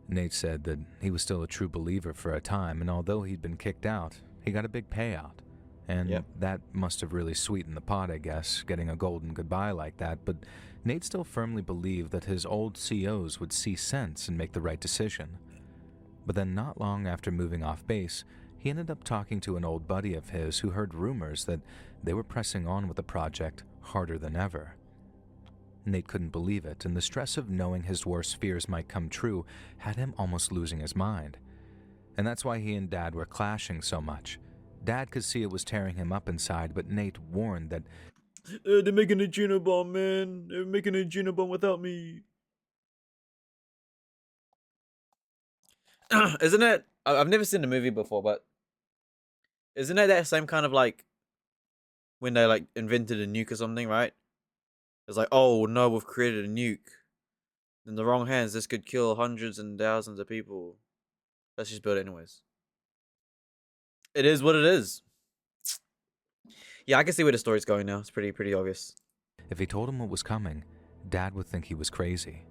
Nate said that he was still a true believer for a time, and although he'd been kicked out, he got a big payout. And that must have really sweetened the pot, I guess, getting a golden goodbye like that, but Nate still firmly believed that his old COs would see sense and make the right decision. But then not long after moving off base, he ended up talking to an old buddy of his who heard rumors that they were pressing on with the project harder than ever. Nate couldn't believe it, and the stress of knowing his worst fears might come true had him almost losing his mind. And that's why he and Dad were clashing so much. Dad could see it was tearing him up inside, but Nate warned that they're making a Genobomb, man. They're making a Genobomb without me. Isn't it? I've never seen the movie before, but isn't it that same kind of like when they like invented a nuke or something, right? It's like, oh no, we've created a nuke. In the wrong hands, this could kill hundreds and thousands of people. Let's just build it anyways. It is what it is. Yeah, I can see where the story's going now. It's pretty obvious. if he told him what was coming, Dad would think he was crazy.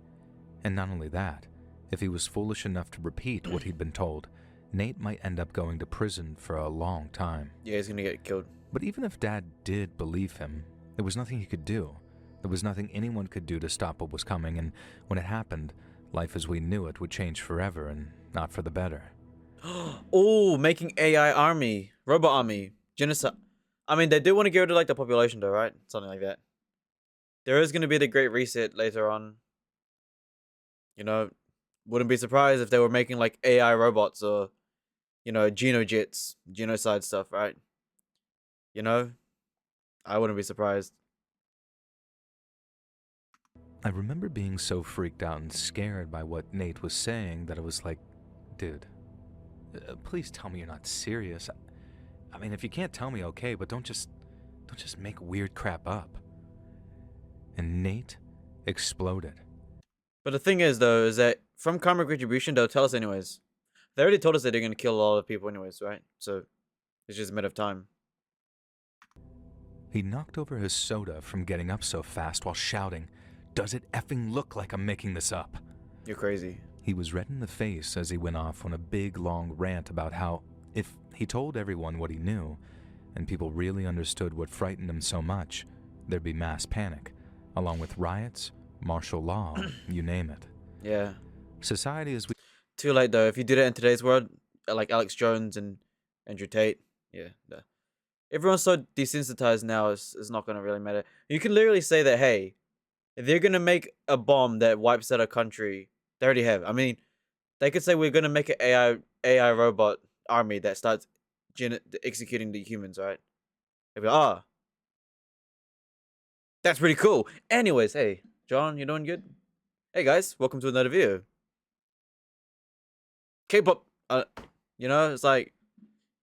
And not only that, if he was foolish enough to repeat what he'd been told, Nate might end up going to prison for a long time. Yeah, he's gonna get killed. But even if Dad did believe him, there was nothing he could do. There was nothing anyone could do to stop what was coming, and when it happened, life as we knew it would change forever and not for the better. Oh, making AI army, robot army, genocide. I mean, they do want to get rid of like the population, though, right? Something like that. There is going to be the Great Reset later on. You know, wouldn't be surprised if they were making like AI robots or, you know, genojets, genocide stuff, right? You know, I wouldn't be surprised. I remember being so freaked out and scared by what Nate was saying that I was like, dude, please tell me you're not serious. I mean, if you can't tell me, okay, but don't just make weird crap up. And Nate exploded. But the thing is, though, is that from Karmic Retribution, they'll tell us anyways. They already told us that they're going to kill a lot of people anyways, right? So, it's just a matter of time. He knocked over his soda from getting up so fast while shouting, "Does it effing look like I'm making this up?" You're crazy. He was red in the face as he went off on a big, long rant about how if he told everyone what he knew, and people really understood what frightened him so much, there'd be mass panic, along with riots, martial law, you name it. Yeah. Society as we... Too late, though. If you did it in today's world, like Alex Jones and Andrew Tate. Yeah, everyone's so desensitized now. It's not gonna really matter. You can literally say that, hey, if they're gonna make a bomb that wipes out a country, they already have. I mean, they could say we're gonna make an AI robot army that starts executing the humans, right? They'd be like, oh, that's pretty cool. Anyways, hey, John, you doing good? Hey guys, welcome to another video. K-pop, you know, it's like,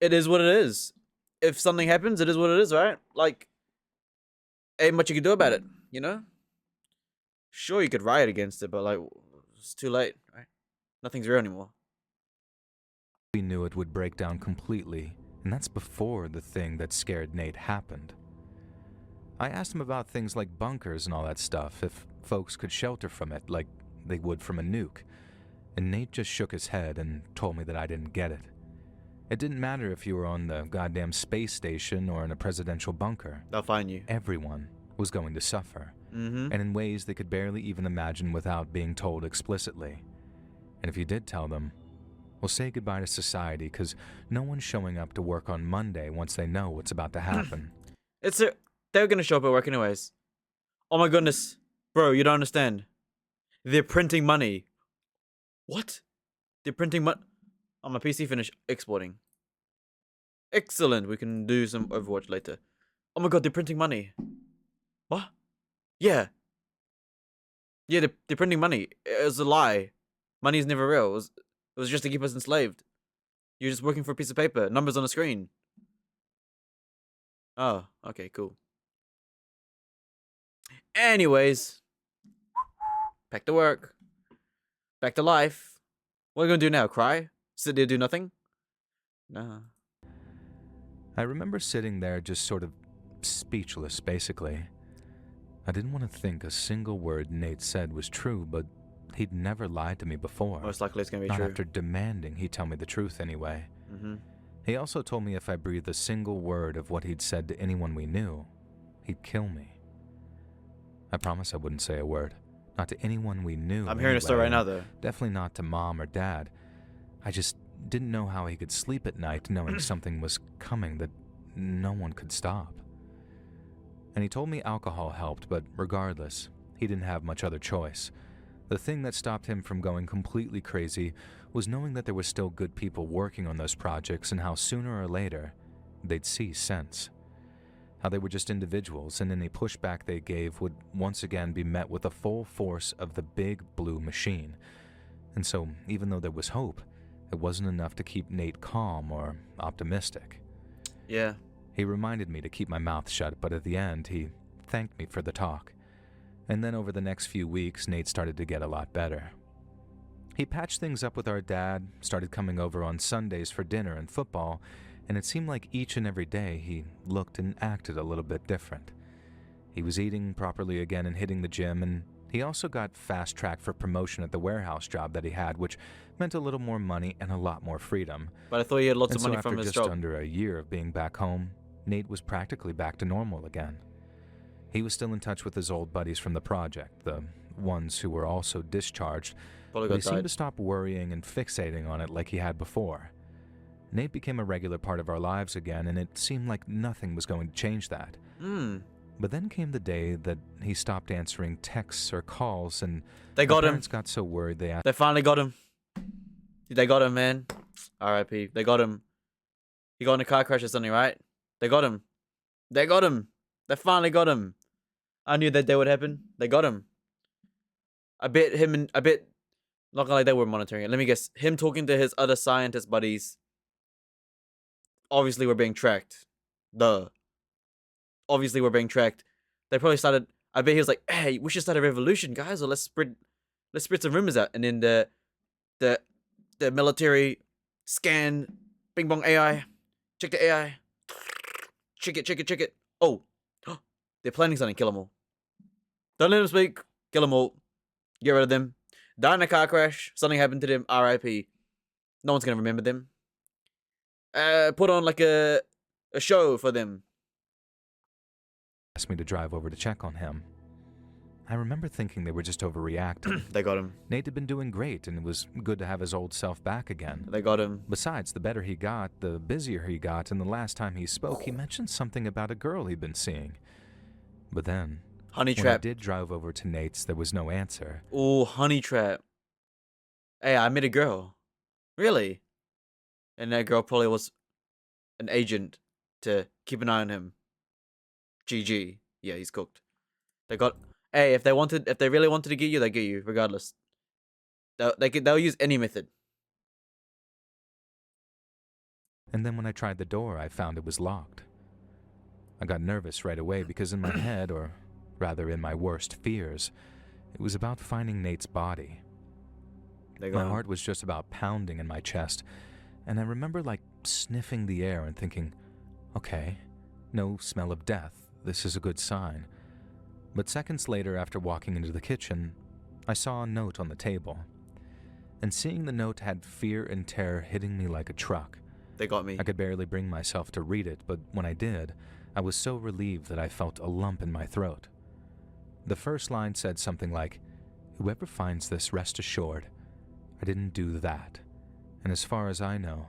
it is what it is. If something happens, it is what it is, right? Like, ain't much you can do about it, you know? Sure, you could riot against it, but like, it's too late, right? Nothing's real anymore. We knew it would break down completely, and that's before the thing that scared Nate happened. I asked him about things like bunkers and all that stuff, if folks could shelter from it like they would from a nuke, and Nate just shook his head and told me that I didn't get it. It didn't matter if you were on the goddamn space station or in a presidential bunker. They'll find you. Everyone was going to suffer, Mm-hmm. and in ways they could barely even imagine without being told explicitly. And if you did tell them, well, say goodbye to society, because no one's showing up to work on Monday once they know what's about to happen. They're gonna show up at work anyways. Oh my goodness. Bro, you don't understand. They're printing money. What? They're printing money? Oh, my PC finished exporting. Excellent. We can do some Overwatch later. Oh my god, they're printing money. What? Yeah. Yeah, they're printing money. It was a lie. Money is never real. It was just to keep us enslaved. You're just working for a piece of paper. Numbers on a screen. Oh, okay, cool. Anyways. Back to work. Back to life. What are you gonna do now? Cry? Sit there, do nothing? Nah. I remember sitting there just sort of speechless, basically. I didn't want to think a single word Nate said was true, but he'd never lied to me before. Most likely it's gonna be Not true. after demanding he tell me the truth anyway. Mm-hmm. He also told me if I breathed a single word of what he'd said to anyone we knew, he'd kill me. I promised I wouldn't say a word. Not to anyone we knew. I'm hearing a story right now, though. Definitely not to Mom or Dad. I just didn't know how he could sleep at night knowing something was coming that no one could stop. And he told me alcohol helped, but regardless, he didn't have much other choice. The thing that stopped him from going completely crazy was knowing that there were still good people working on those projects and how sooner or later they'd see sense. How they were just individuals and any pushback they gave would once again be met with the full force of the big blue machine. And so, even though there was hope, it wasn't enough to keep Nate calm or optimistic. Yeah. He reminded me to keep my mouth shut, but at the end, he thanked me for the talk. And then over the next few weeks, Nate started to get a lot better. He patched things up with our dad, started coming over on Sundays for dinner and football, and it seemed like each and every day he looked and acted a little bit different. He was eating properly again and hitting the gym, and he also got fast-tracked for promotion at the warehouse job that he had, which meant a little more money and a lot more freedom. But I thought he had lots And of so money from after his just job. under a year of being back home, Nate was practically back to normal again. He was still in touch with his old buddies from the project, the ones who were also discharged, Probably but got he seemed died. to stop worrying and fixating on it like he had before. Nate became a regular part of our lives again, and it seemed like nothing was going to change that. But then came the day that he stopped answering texts or calls, and They my got him. parents got so worried they asked They finally got him. They got him, man. R.I.P. They got him. He got in a car crash or something, right? They got him. They got him. They finally got him. I knew that day would happen. They got him. I bet, not gonna lie, they were monitoring it. Let me guess. Him talking to his other scientist buddies. Obviously, we're being tracked. Duh. Obviously, we're being tracked. They probably started. I bet he was like, "Hey, we should start a revolution, guys, or let's spread some rumors out." And then the military scan, Bing Bong AI, check the AI, check it. Oh, they're planning something. Kill them all. Don't let them speak. Kill them all. Get rid of them. Die in a car crash. Something happened to them. R.I.P. No one's gonna remember them. Put on like a show for them. me to drive over to check on him. I remember thinking they were just overreacting. They got him. Nate had been doing great, and it was good to have his old self back again. They got him. Besides, the better he got, the busier he got, and the last time he spoke, he mentioned something about a girl he'd been seeing. But then, Honey when I trap. did drive over to Nate's, there was no answer. Ooh, honey trap. Hey, I met a girl. Really? And that girl probably was an agent to keep an eye on him. GG. Yeah, he's cooked. They got. Hey, if they really wanted to get you, they get you, regardless. They'll use any method. And then when I tried the door, I found it was locked. I got nervous right away because in my head, or rather in my worst fears, it was about finding Nate's body. They My got heart was just about pounding in my chest, and I remember like sniffing the air and thinking, okay, no smell of death, this is a good sign. But seconds later, after walking into the kitchen, I saw a note on the table. And seeing the note had fear and terror hitting me like a truck. They got me. I could barely bring myself to read it, but when I did, I was so relieved that I felt a lump in my throat. The first line said something like, "Whoever finds this, rest assured, I didn't do that. And as far as I know,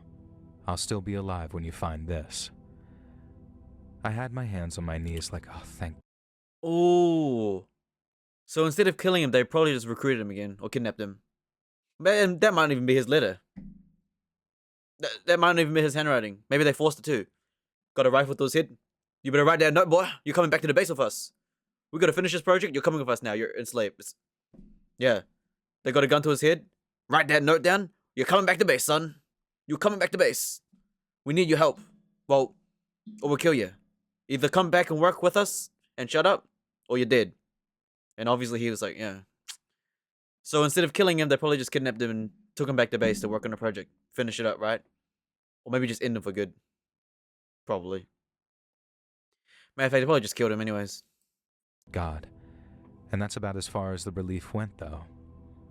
I'll still be alive when you find this." I had my hands on my knees like, oh, thank. Ooh. So instead of killing him, they probably just recruited him again or kidnapped him. Man, that might not even be his letter. That might not even be his handwriting. Maybe they forced it too. Got a rifle to his head. You better write that note, boy. You're coming back to the base with us. We gotta finish this project. You're coming with us now. You're enslaved. Yeah. They got a gun to his head. Write that note down. You're coming back to base, son. You're coming back to base. We need your help. Well, or we'll kill you. Either come back and work with us and shut up, or you're dead. And obviously he was like, yeah. So instead of killing him, they probably just kidnapped him and took him back to base to work on the project. Finish it up, right? Or maybe just end him for good. Probably. Matter of fact, they probably just killed him anyways. God. And that's about as far as the relief went, though.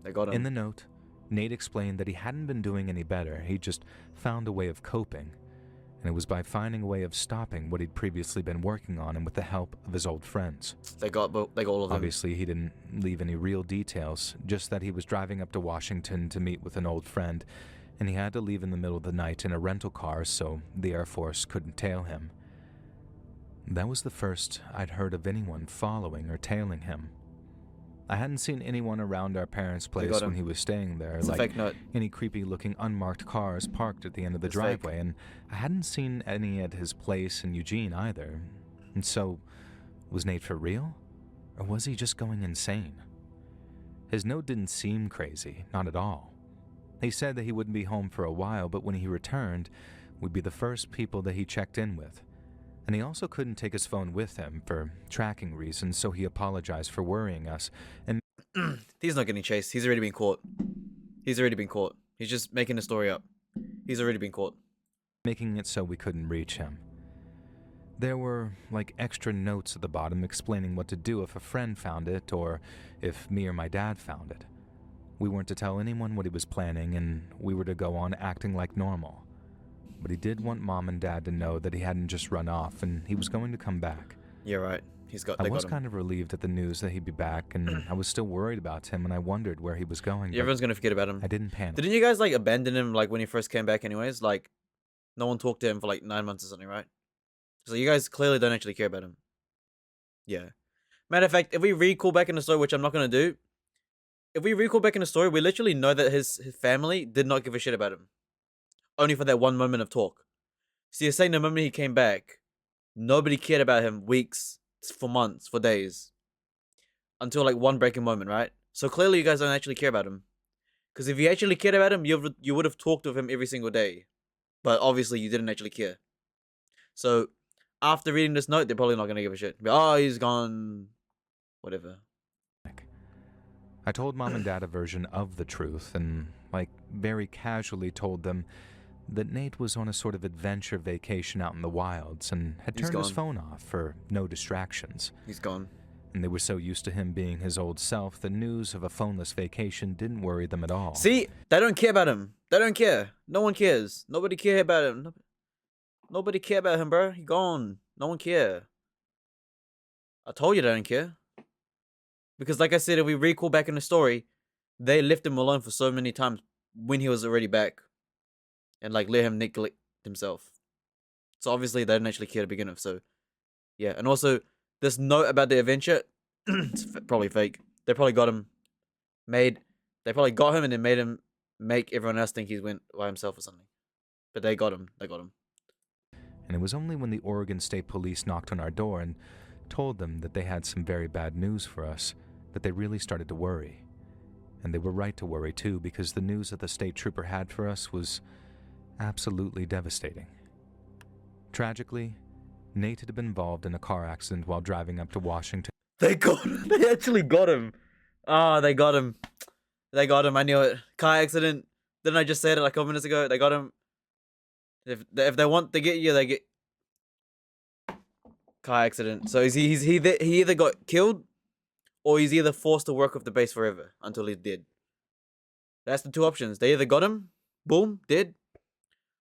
They got him. In the note, Nate explained that he hadn't been doing any better. He just found a way of coping. And it was by finding a way of stopping what he'd previously been working on and with the help of his old friends. They got all of them. Obviously, he didn't leave any real details, just that he was driving up to Washington to meet with an old friend, and he had to leave in the middle of the night in a rental car so the Air Force couldn't tail him. That was the first I'd heard of anyone following or tailing him. I hadn't seen anyone around our parents' place when he was staying there, it's like a fake note. any creepy-looking unmarked cars parked at the end of the driveway, and I hadn't seen any at his place in Eugene either. And so, was Nate for real? Or was he just going insane? His note didn't seem crazy, not at all. He said that he wouldn't be home for a while, but when he returned, we'd be the first people that he checked in with. And he also couldn't take his phone with him for tracking reasons, so he apologized for worrying us. And He's not getting chased. He's already been caught. He's already been caught. He's just making the story up. He's already been caught. making it so we couldn't reach him. There were, like, extra notes at the bottom explaining what to do if a friend found it or if me or my dad found it. We weren't to tell anyone what he was planning, and we were to go on acting like normal. But he did want Mom and Dad to know that he hadn't just run off and he was going to come back. Yeah, right. I was kind of relieved at the news that he'd be back, and I was still worried about him, and I wondered where he was going. Everyone's gonna forget about him. I didn't panic. Didn't you guys like abandon him like when he first came back? Anyways, like no one talked to him for like 9 months or something, right? So you guys clearly don't actually care about him. Yeah. Matter of fact, if we recall back in the story, which I'm not gonna do, if we recall back in the story, we literally know that his family did not give a shit about him, only for that one moment of talk. So you're saying the moment he came back, nobody cared about him weeks, for months, for days, until like one breaking moment, right? So clearly you guys don't actually care about him. Because if you actually cared about him, you would have talked with him every single day. But obviously you didn't actually care. So after reading this note, they're probably not going to give a shit. Be, oh, he's gone. Whatever. I told Mom and Dad a version of the truth and, like, very casually told them that Nate was on a sort of adventure vacation out in the wilds and had turned his phone off for no distractions. He's gone. And they were so used to him being his old self, the news of a phoneless vacation didn't worry them at all. See? They don't care about him. They don't care. No one cares. Nobody care about him. Nobody care about him, bro. He gone. No one care. I told you they don't care. Because like I said, if we recall back in the story, they left him alone for so many times when he was already back. And like let him neglect himself. So obviously they didn't actually care to begin with. So yeah. And also this note about the adventure, it's probably fake. They probably got him they probably got him and then made him make everyone else think he went by himself or something. But they got him. And it was only when the Oregon State Police knocked on our door and told them that they had some very bad news for us that they really started to worry. And they were right to worry too, because the news that the state trooper had for us was absolutely devastating. Tragically, Nate had been involved in a car accident while driving up to Washington. They got him. They actually got him. Oh, they got him. They got him. I knew it. Car accident. Didn't I just say it like a couple minutes ago? They got him. If they want to get you, they get car accident. So he either got killed or he's either forced to work with the base forever until he's dead. That's the two options. They either got him, boom, dead,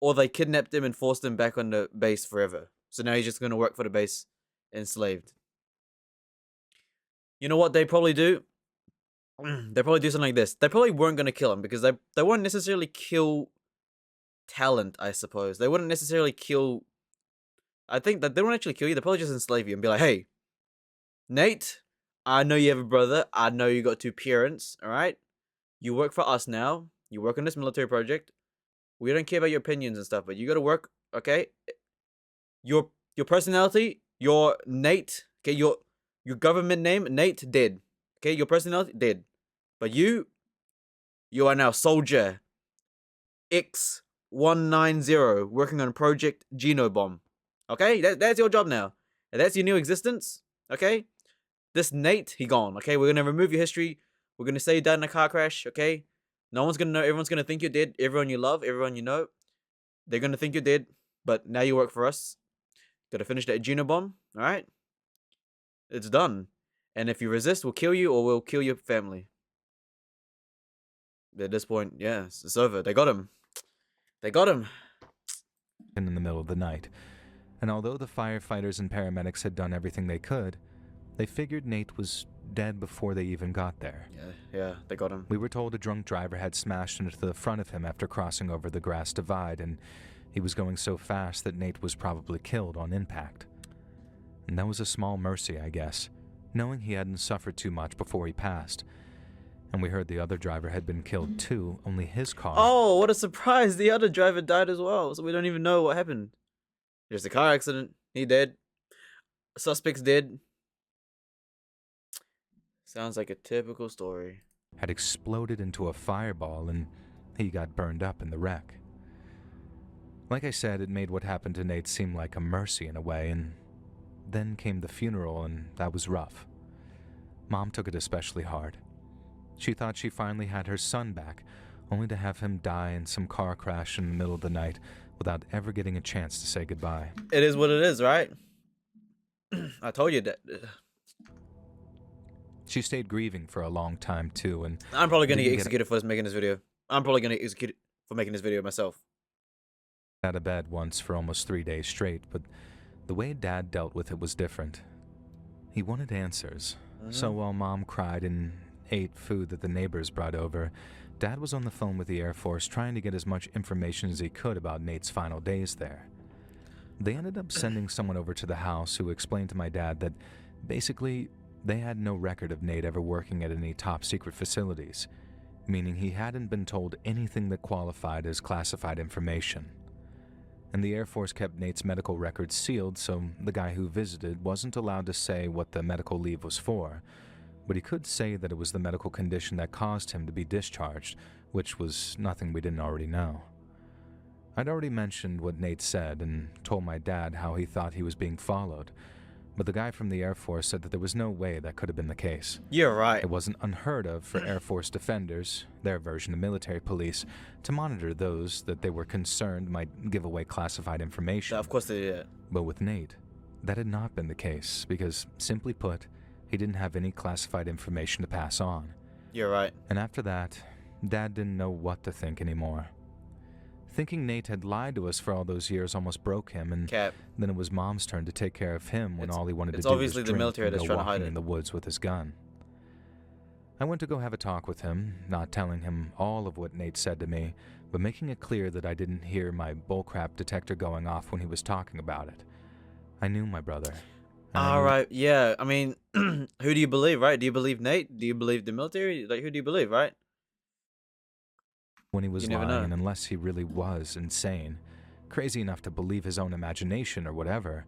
or they kidnapped him and forced him back on the base forever. So now he's just going to work for the base, enslaved. You know what they probably do? They probably do something like this. They probably weren't going to kill him because they wouldn't necessarily kill talent, I suppose. They wouldn't necessarily kill... I think that they won't actually kill you. They'll probably just enslave you and be like, hey, Nate, I know you have a brother. I know you got two parents, alright? You work for us now. You work on this military project. We don't care about your opinions and stuff, but you gotta work, okay? Your personality, your Nate, okay, your government name, Nate, dead. Okay, your personality, dead. But you are now Soldier X190, working on Project Genobomb. Okay, that's your job now. And that's your new existence, okay? This Nate, he gone, okay? We're gonna remove your history. We're gonna say you died in a car crash, okay? No one's gonna know. Everyone's gonna think you're dead. Everyone you love, everyone you know, they're gonna think you're dead. But now you work for us. Gotta finish that Genobomb, alright? It's done. And if you resist, we'll kill you or we'll kill your family. At this point, yeah, it's over. They got him. They got him. In the middle of the night. And although the firefighters and paramedics had done everything they could, they figured Nate was dead before they even got there. Yeah, they got him. We were told a drunk driver had smashed into the front of him after crossing over the grass divide, and he was going so fast that Nate was probably killed on impact. And that was a small mercy, I guess, knowing he hadn't suffered too much before he passed. And we heard the other driver had been killed too, only his car... Oh, what a surprise! The other driver died as well, so we don't even know what happened. There's a car accident. He dead. Suspect's dead. Sounds like a typical story. Had exploded into a fireball and he got burned up in the wreck. Like I said, it made what happened to Nate seem like a mercy in a way, and then came the funeral, and that was rough. Mom took it especially hard. She thought she finally had her son back, only to have him die in some car crash in the middle of the night without ever getting a chance to say goodbye. It is what it is, right? I told you that. She stayed grieving for a long time too, and I'm probably gonna get executed for making this video. I'm probably gonna get executed for making this video myself. Out of bed once for almost 3 days straight, but the way Dad dealt with it was different. He wanted answers, so while Mom cried and ate food that the neighbors brought over, Dad was on the phone with the Air Force trying to get as much information as he could about Nate's final days there. They ended up sending someone over to the house who explained to my dad that basically they had no record of Nate ever working at any top-secret facilities, meaning he hadn't been told anything that qualified as classified information. And the Air Force kept Nate's medical records sealed, so the guy who visited wasn't allowed to say what the medical leave was for, but he could say that it was the medical condition that caused him to be discharged, which was nothing we didn't already know. I'd already mentioned what Nate said and told my dad how he thought he was being followed, but the guy from the Air Force said that there was no way that could have been the case. You're right. It wasn't unheard of for Air Force defenders, their version of military police, to monitor those that they were concerned might give away classified information. Of course they did. But with Nate, that had not been the case because, simply put, he didn't have any classified information to pass on. You're right. And after that, Dad didn't know what to think anymore. Thinking Nate had lied to us for all those years almost broke him, and then it was Mom's turn to take care of him when all he wanted to do was obviously the drink military and that's go trying to hide walking it. in the woods with his gun. I went to go have a talk with him, not telling him all of what Nate said to me, but making it clear that I didn't hear my bullcrap detector going off when he was talking about it. I knew my brother. and I All knew right, yeah. I mean, who do you believe, right? Do you believe Nate? Do you believe the military? Like, who do you believe, right? when he was You never lying, know. and unless he really was insane, crazy enough to believe his own imagination or whatever,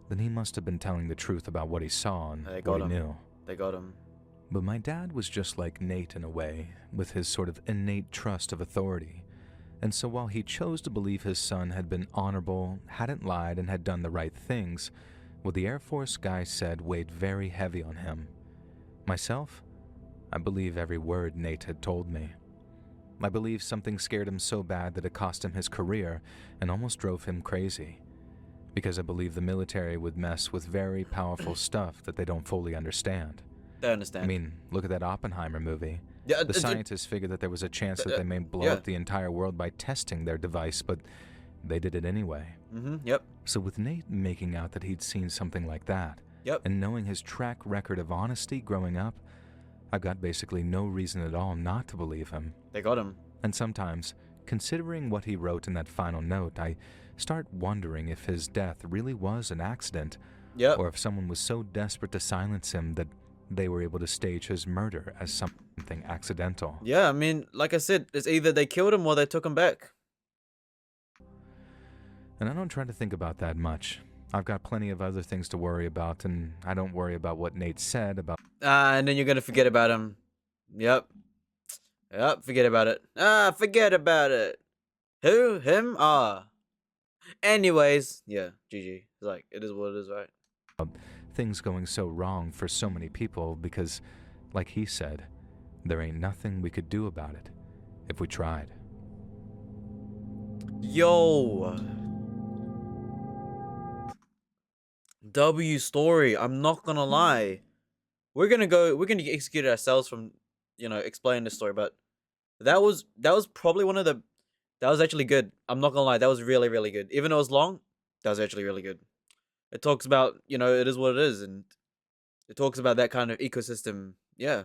then he must have been telling the truth about what he saw and They what got he him. knew. They got him. But my dad was just like Nate in a way, with his sort of innate trust of authority. And so while he chose to believe his son had been honorable, hadn't lied, and had done the right things, what the Air Force guy said weighed very heavy on him. Myself, I believe every word Nate had told me. I believe something scared him so bad that it cost him his career and almost drove him crazy. Because I believe the military would mess with very powerful stuff that they don't fully understand. They understand. I mean, look at that Oppenheimer movie. yeah, The scientists figured that there was a chance that they may blow yeah. up the entire world by testing their device, but they did it anyway. Yep. So with Nate making out that he'd seen something like that, Yep. and knowing his track record of honesty growing up, I've got basically no reason at all not to believe him. They got him. And sometimes, considering what he wrote in that final note, I start wondering if his death really was an accident, Yep. or if someone was so desperate to silence him that they were able to stage his murder as something accidental. Yeah, I mean, like I said, it's either they killed him or they took him back. And I don't try to think about that much. I've got plenty of other things to worry about, and I don't worry about what Nate said about And then you're gonna forget about him. Yep. Yep, forget about it. Forget about it. Who? Him? Anyways, yeah, GG. It's like, it is what it is, right? things going so wrong for so many people because, like he said, there ain't nothing we could do about it if we tried. Yo. W story. I'm not gonna lie. We're gonna get executed ourselves from, explaining this story, but that was probably that was actually good. I'm not gonna lie, that was really, really good. Even though it was long, that was actually really good. It talks about, it is what it is, and it talks about that kind of ecosystem. Yeah.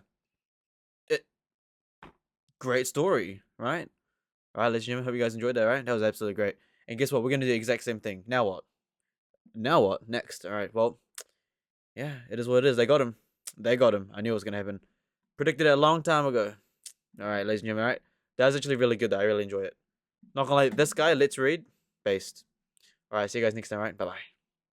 Great story, right? Alright, ladies and gentlemen, hope you guys enjoyed that, right? That was absolutely great. And guess what? We're gonna do the exact same thing. Now what? Now what? Next. Alright, well, yeah, it is what it is. They got him. They got him. I knew it was gonna happen. Predicted it a long time ago. Alright, ladies and gentlemen, alright? That was actually really good though. I really enjoyed it. Not gonna lie, this guy, Let's Read, based. Alright, see you guys next time, right? Bye bye.